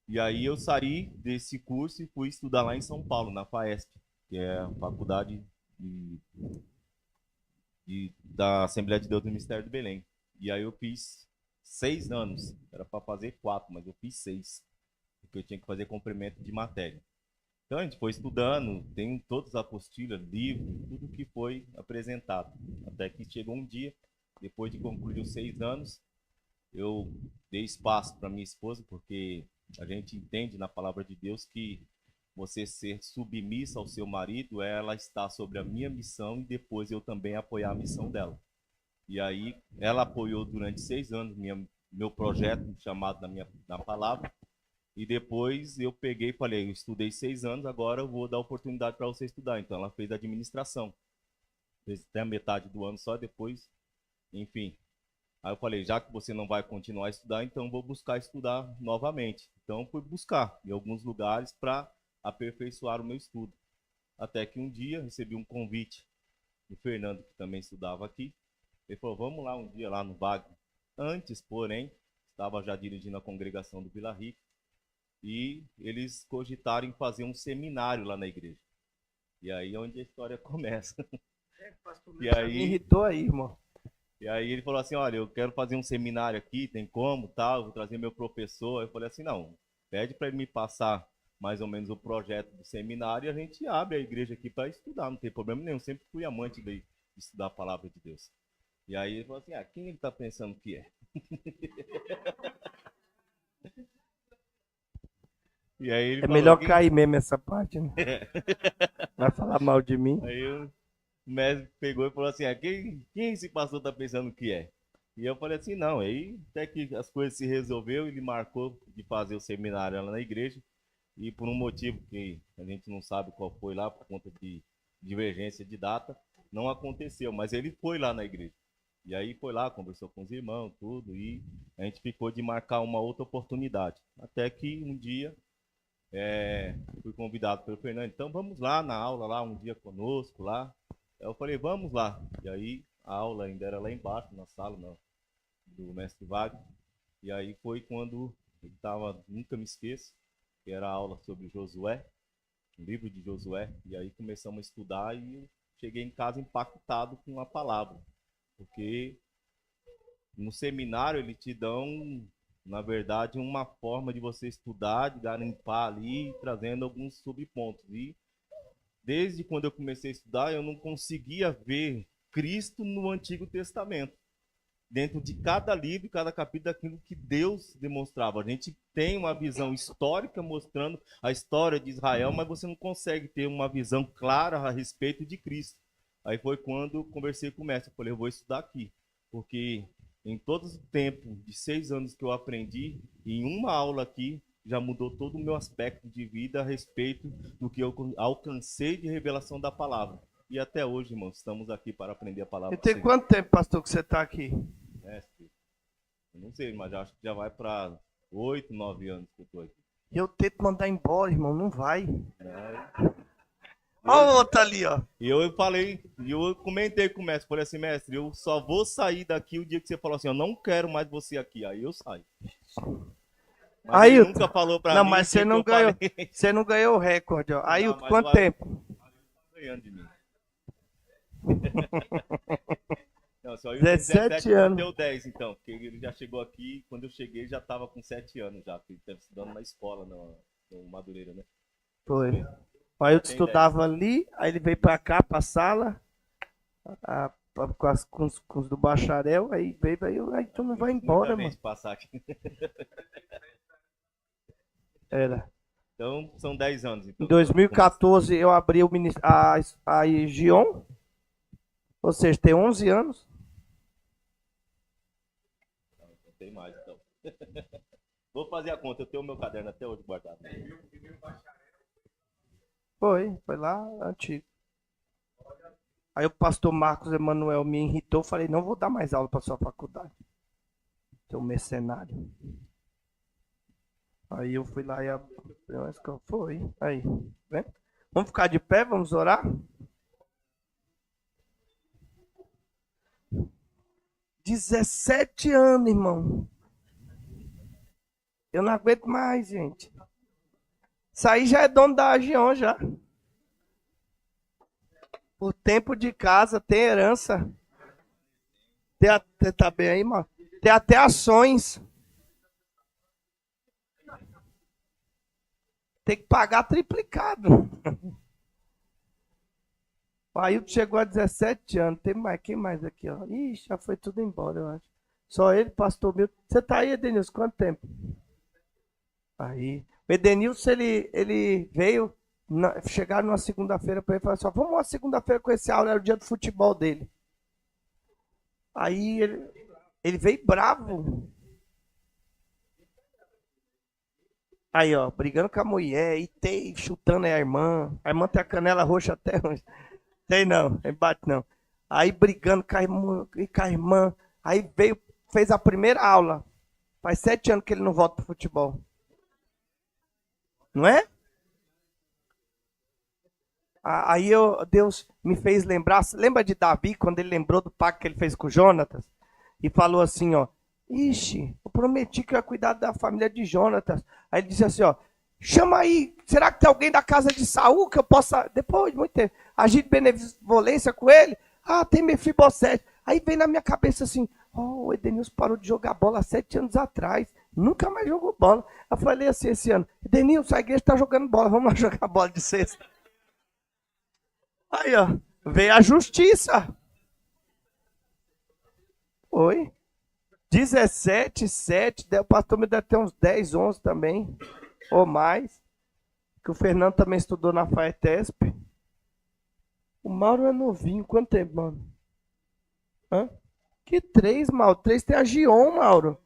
Speaker 2: E aí eu saí desse curso e fui estudar lá em São Paulo, na FAESP, que é a faculdade da Assembleia de Deus do Ministério de Belém. E aí eu fiz 6 anos, era para fazer 4, mas eu fiz 6, porque eu tinha que fazer complemento de matéria. Então a gente foi estudando, tem todas as apostilas, livros, tudo que foi apresentado. Até que chegou um dia, depois de concluir os 6 anos, eu dei espaço para minha esposa, porque A gente entende na palavra de Deus que você ser submissa ao seu marido, ela está sobre a minha missão e depois eu também apoiar a missão dela. E aí ela apoiou durante 6 anos meu projeto chamado na palavra. E depois eu peguei e falei, eu estudei 6 anos, agora eu vou dar oportunidade para você estudar. Então ela fez administração. Fez até a metade do ano só, depois, enfim. Aí eu falei, já que você não vai continuar a estudar, então vou buscar estudar novamente. Então fui buscar em alguns lugares para aperfeiçoar o meu estudo. Até que um dia recebi um convite do Fernando, que também estudava aqui. Ele falou, vamos lá um dia lá no Wagner. Antes, porém, estava já dirigindo a congregação do Vila Rica. E eles cogitaram em fazer um seminário lá na igreja. E aí é onde a história começa.
Speaker 1: E aí me irritou aí, irmão.
Speaker 2: E aí ele falou assim, olha, eu quero fazer um seminário aqui, tem como, tal, vou trazer meu professor. Eu falei assim, não, pede para ele me passar mais ou menos o projeto do seminário e a gente abre a igreja aqui para estudar, não tem problema nenhum. Sempre fui amante de estudar a palavra de Deus. E aí ele falou assim, quem ele está pensando que é? E aí ele falou,
Speaker 1: melhor cair mesmo essa parte, né? Vai falar mal de mim.
Speaker 2: Aí o mestre pegou e falou assim, quem esse pastor está pensando que é? E eu falei assim, não, aí até que as coisas se resolveu, ele marcou de fazer o seminário lá na igreja, e por um motivo que a gente não sabe qual foi lá, por conta de divergência de data, não aconteceu, mas ele foi lá na igreja. E aí foi lá, conversou com os irmãos, tudo, e a gente ficou de marcar uma outra oportunidade. Até que um dia fui convidado pelo Fernando, então vamos lá na aula, lá um dia conosco, lá. Eu falei, vamos lá. E aí a aula ainda era lá embaixo, na sala do mestre Wagner. E aí foi quando ele estava, nunca me esqueço, que era a aula sobre Josué, o livro de Josué. E aí começamos a estudar e eu cheguei em casa impactado com a palavra. Porque no seminário eles te dão, na verdade, uma forma de você estudar, de garimpar ali, trazendo alguns subpontos. E desde quando eu comecei a estudar, eu não conseguia ver Cristo no Antigo Testamento. Dentro de cada livro, cada capítulo, daquilo que Deus demonstrava. A gente tem uma visão histórica mostrando a história de Israel, mas você não consegue ter uma visão clara a respeito de Cristo. Aí foi quando eu conversei com o mestre. Eu falei, eu vou estudar aqui, porque em todo o tempo de 6 anos que eu aprendi, em uma aula aqui, já mudou todo o meu aspecto de vida a respeito do que eu alcancei de revelação da palavra. E até hoje, irmãos, estamos aqui para aprender a palavra.
Speaker 1: E tem quanto tempo, pastor, que você está aqui?
Speaker 2: Mestre, eu não sei, mas acho que já vai para 8, 9 anos que eu estou aqui.
Speaker 1: Eu tento mandar embora, irmão, não vai. Olha o outro ali, ó.
Speaker 2: E eu falei, eu comentei com o mestre, falei assim, mestre, eu só vou sair daqui o dia que você falou assim, eu não quero mais você aqui. Aí eu saio. Mas
Speaker 1: aí,
Speaker 2: ele nunca falou pra mim.
Speaker 1: Não, mas você não ganhou. Você não ganhou o recorde, ó. Aí, quanto tempo?
Speaker 2: Ganhando de mim. Não, só
Speaker 1: 17 anos.
Speaker 2: Deu 10 então, porque ele já chegou aqui, quando eu cheguei já estava com 7 anos já, porque ele estava estudando na escola, no Madureira, né?
Speaker 1: Foi. Aí eu estudava ali, aí ele veio pra cá, pra sala, com os do bacharel, aí veio, aí tu não vai embora, mano.
Speaker 2: Passar aqui.
Speaker 1: Era.
Speaker 2: Então, são 10 anos. Então,
Speaker 1: em 2014 eu abri a Gion, ou seja, tem 11 anos.
Speaker 2: Não tem mais, então. Vou fazer a conta, eu tenho o meu caderno até hoje guardado.
Speaker 1: Foi lá, antigo. Aí o pastor Marcos Emanuel me irritou, falei, não vou dar mais aula para sua faculdade. Seu mercenário. Aí eu fui lá e abri uma escola. Foi, aí. Vem? Vamos ficar de pé, vamos orar? "17 anos, irmão. Eu não aguento mais, gente. Isso aí já é dono da Agion, já. Por tempo de casa, tem herança. Tá bem aí, mano? Tem até ações. Tem que pagar triplicado. O Ailton chegou a 17 anos. Tem mais, quem mais aqui, ó? Ih, já foi tudo embora, eu acho. Só ele, pastor Milton. Você tá aí, Denilson, quanto tempo? Aí, o Edenilson, ele veio, chegaram numa segunda-feira para ele e falaram assim, ó, vamos uma segunda-feira com esse aula, era o dia do futebol dele. Aí ele veio bravo. Aí, ó, brigando com a mulher, e chutando a irmã. A irmã tem a canela roxa até hoje. Tem não, ele bate não. Aí brigando com a irmã. Aí veio, fez a primeira aula. Faz 7 anos que ele não volta pro futebol. Não é? Aí Deus me fez lembrar. Lembra de Davi, quando ele lembrou do pacto que ele fez com Jonatas? E falou assim, ó. Ixi, eu prometi que eu ia cuidar da família de Jonatas. Aí ele disse assim, ó. Chama aí, será que tem alguém da casa de Saul que eu possa, depois de muito tempo, agir de benevolência com ele? Ah, tem Mefibosete. Aí vem na minha cabeça assim, oh, o Edenilson parou de jogar bola há 7 anos atrás. Nunca mais jogou bola. Eu falei assim esse ano, Edenilson, a igreja está jogando bola, vamos lá jogar bola de sexta. Aí, ó, veio a justiça. Oi? 17, 7, o pastor me deve ter uns 10, 11 também, ou mais. Que o Fernando também estudou na FAETESP. O Mauro é novinho, quanto tempo, mano? Hã? Que 3, Mauro? 3 tem a Gion, Mauro.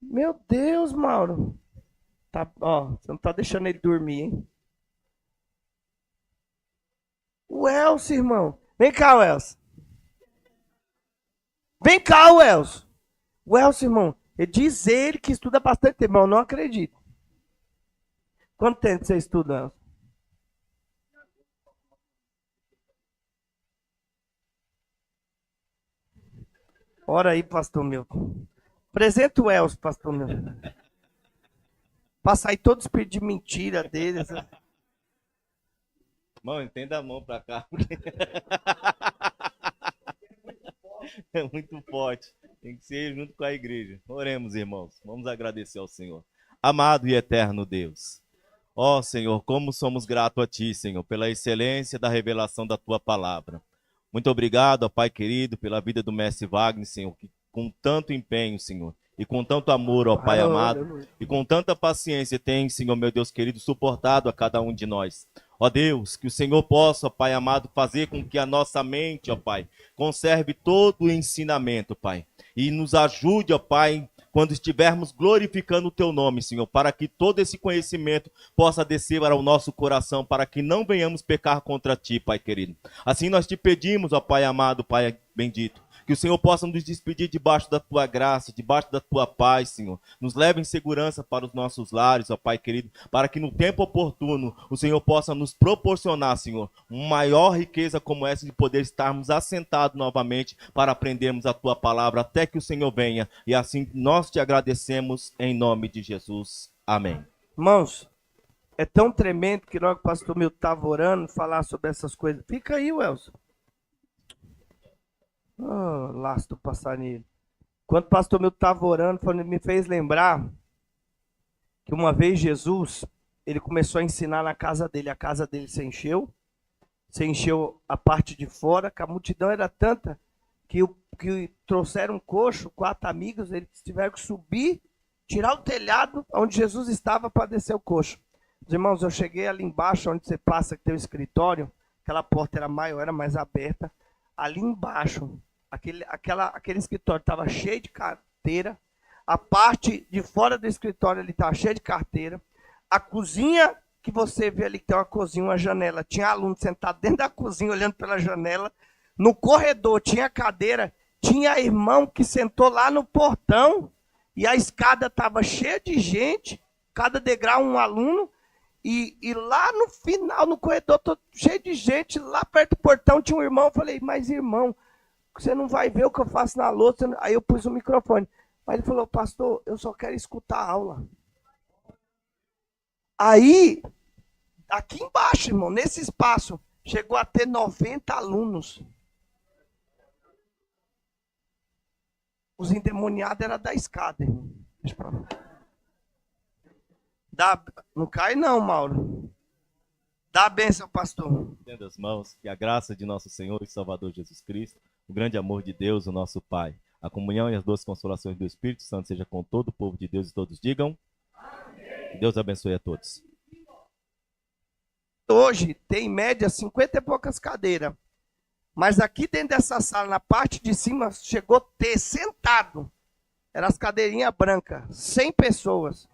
Speaker 1: Meu Deus, Mauro. Tá, ó, você não tá deixando ele dormir, hein? O Elcio, irmão. Vem cá, Elcio. Vem cá, Elcio. O Elcio, irmão. Diz ele que estuda bastante tempo, mas eu não acredito. Quanto tempo você estuda, Elcio? Ora aí, pastor Milton. Apresenta o Elcio, pastor Milton. Pra sair todo espírito de mentira deles.
Speaker 2: Irmão, entenda a mão pra cá. É muito forte. Tem que ser junto com a igreja. Oremos, irmãos. Vamos agradecer ao Senhor. Amado e eterno Deus. Ó Senhor, como somos gratos a Ti, Senhor, pela excelência da revelação da Tua palavra. Muito obrigado, ó Pai querido, pela vida do mestre Wagner, Senhor, que com tanto empenho, Senhor, e com tanto amor, ó Pai amado, e com tanta paciência tem, Senhor, meu Deus querido, suportado a cada um de nós. Ó Deus, que o Senhor possa, ó Pai amado, fazer com que a nossa mente, ó Pai, conserve todo o ensinamento, Pai, e nos ajude, ó Pai, quando estivermos glorificando o Teu nome, Senhor, para que todo esse conhecimento possa descer para o nosso coração, para que não venhamos pecar contra Ti, Pai querido. Assim nós te pedimos, ó Pai amado, Pai bendito, que o Senhor possa nos despedir debaixo da Tua graça, debaixo da Tua paz, Senhor. Nos leve em segurança para os nossos lares, ó Pai querido, para que no tempo oportuno o Senhor possa nos proporcionar, Senhor, uma maior riqueza como essa de poder estarmos assentados novamente para aprendermos a Tua palavra até que o Senhor venha. E assim nós te agradecemos em nome de Jesus. Amém.
Speaker 1: Irmãos, é tão tremendo que logo o pastor Milton estava orando, falar sobre essas coisas. Fica aí, Welson. Oh, laço do passarinho. Quando o pastor Milton estava orando, me fez lembrar que uma vez Jesus, ele começou a ensinar na casa dele. A casa dele se encheu a parte de fora, que a multidão era tanta que trouxeram um coxo, 4 amigos, eles tiveram que subir, tirar o telhado onde Jesus estava para descer o coxo. Os irmãos, eu cheguei ali embaixo, onde você passa, que tem o escritório, aquela porta era maior, era mais aberta. Ali embaixo, aquele escritório estava cheio de carteira. A parte de fora do escritório ali estava cheia de carteira. A cozinha que você vê ali, que tem uma cozinha, uma janela, tinha aluno sentado dentro da cozinha, olhando pela janela. No corredor tinha cadeira, tinha irmão que sentou lá no portão. E a escada estava cheia de gente, cada degrau um aluno. E lá no final, no corredor, todo cheio de gente, lá perto do portão tinha um irmão. Eu falei, mas irmão, você não vai ver o que eu faço na louça? Aí eu pus o microfone. Aí ele falou, pastor, eu só quero escutar a aula. Aí, aqui embaixo, irmão, nesse espaço, chegou a ter 90 alunos. Os endemoniados eram da escada, irmão. Não cai não, Mauro. Dá a bênção, pastor.
Speaker 2: Estenda as mãos, que a graça de nosso Senhor e Salvador Jesus Cristo, o grande amor de Deus, o nosso Pai, a comunhão e as doces consolações do Espírito Santo seja com todo o povo de Deus e todos digam. Amém. Deus abençoe a todos.
Speaker 1: Hoje tem em média 50 e poucas cadeiras. Mas aqui dentro dessa sala, na parte de cima, chegou a ter sentado. Eram as cadeirinhas brancas, 100 pessoas.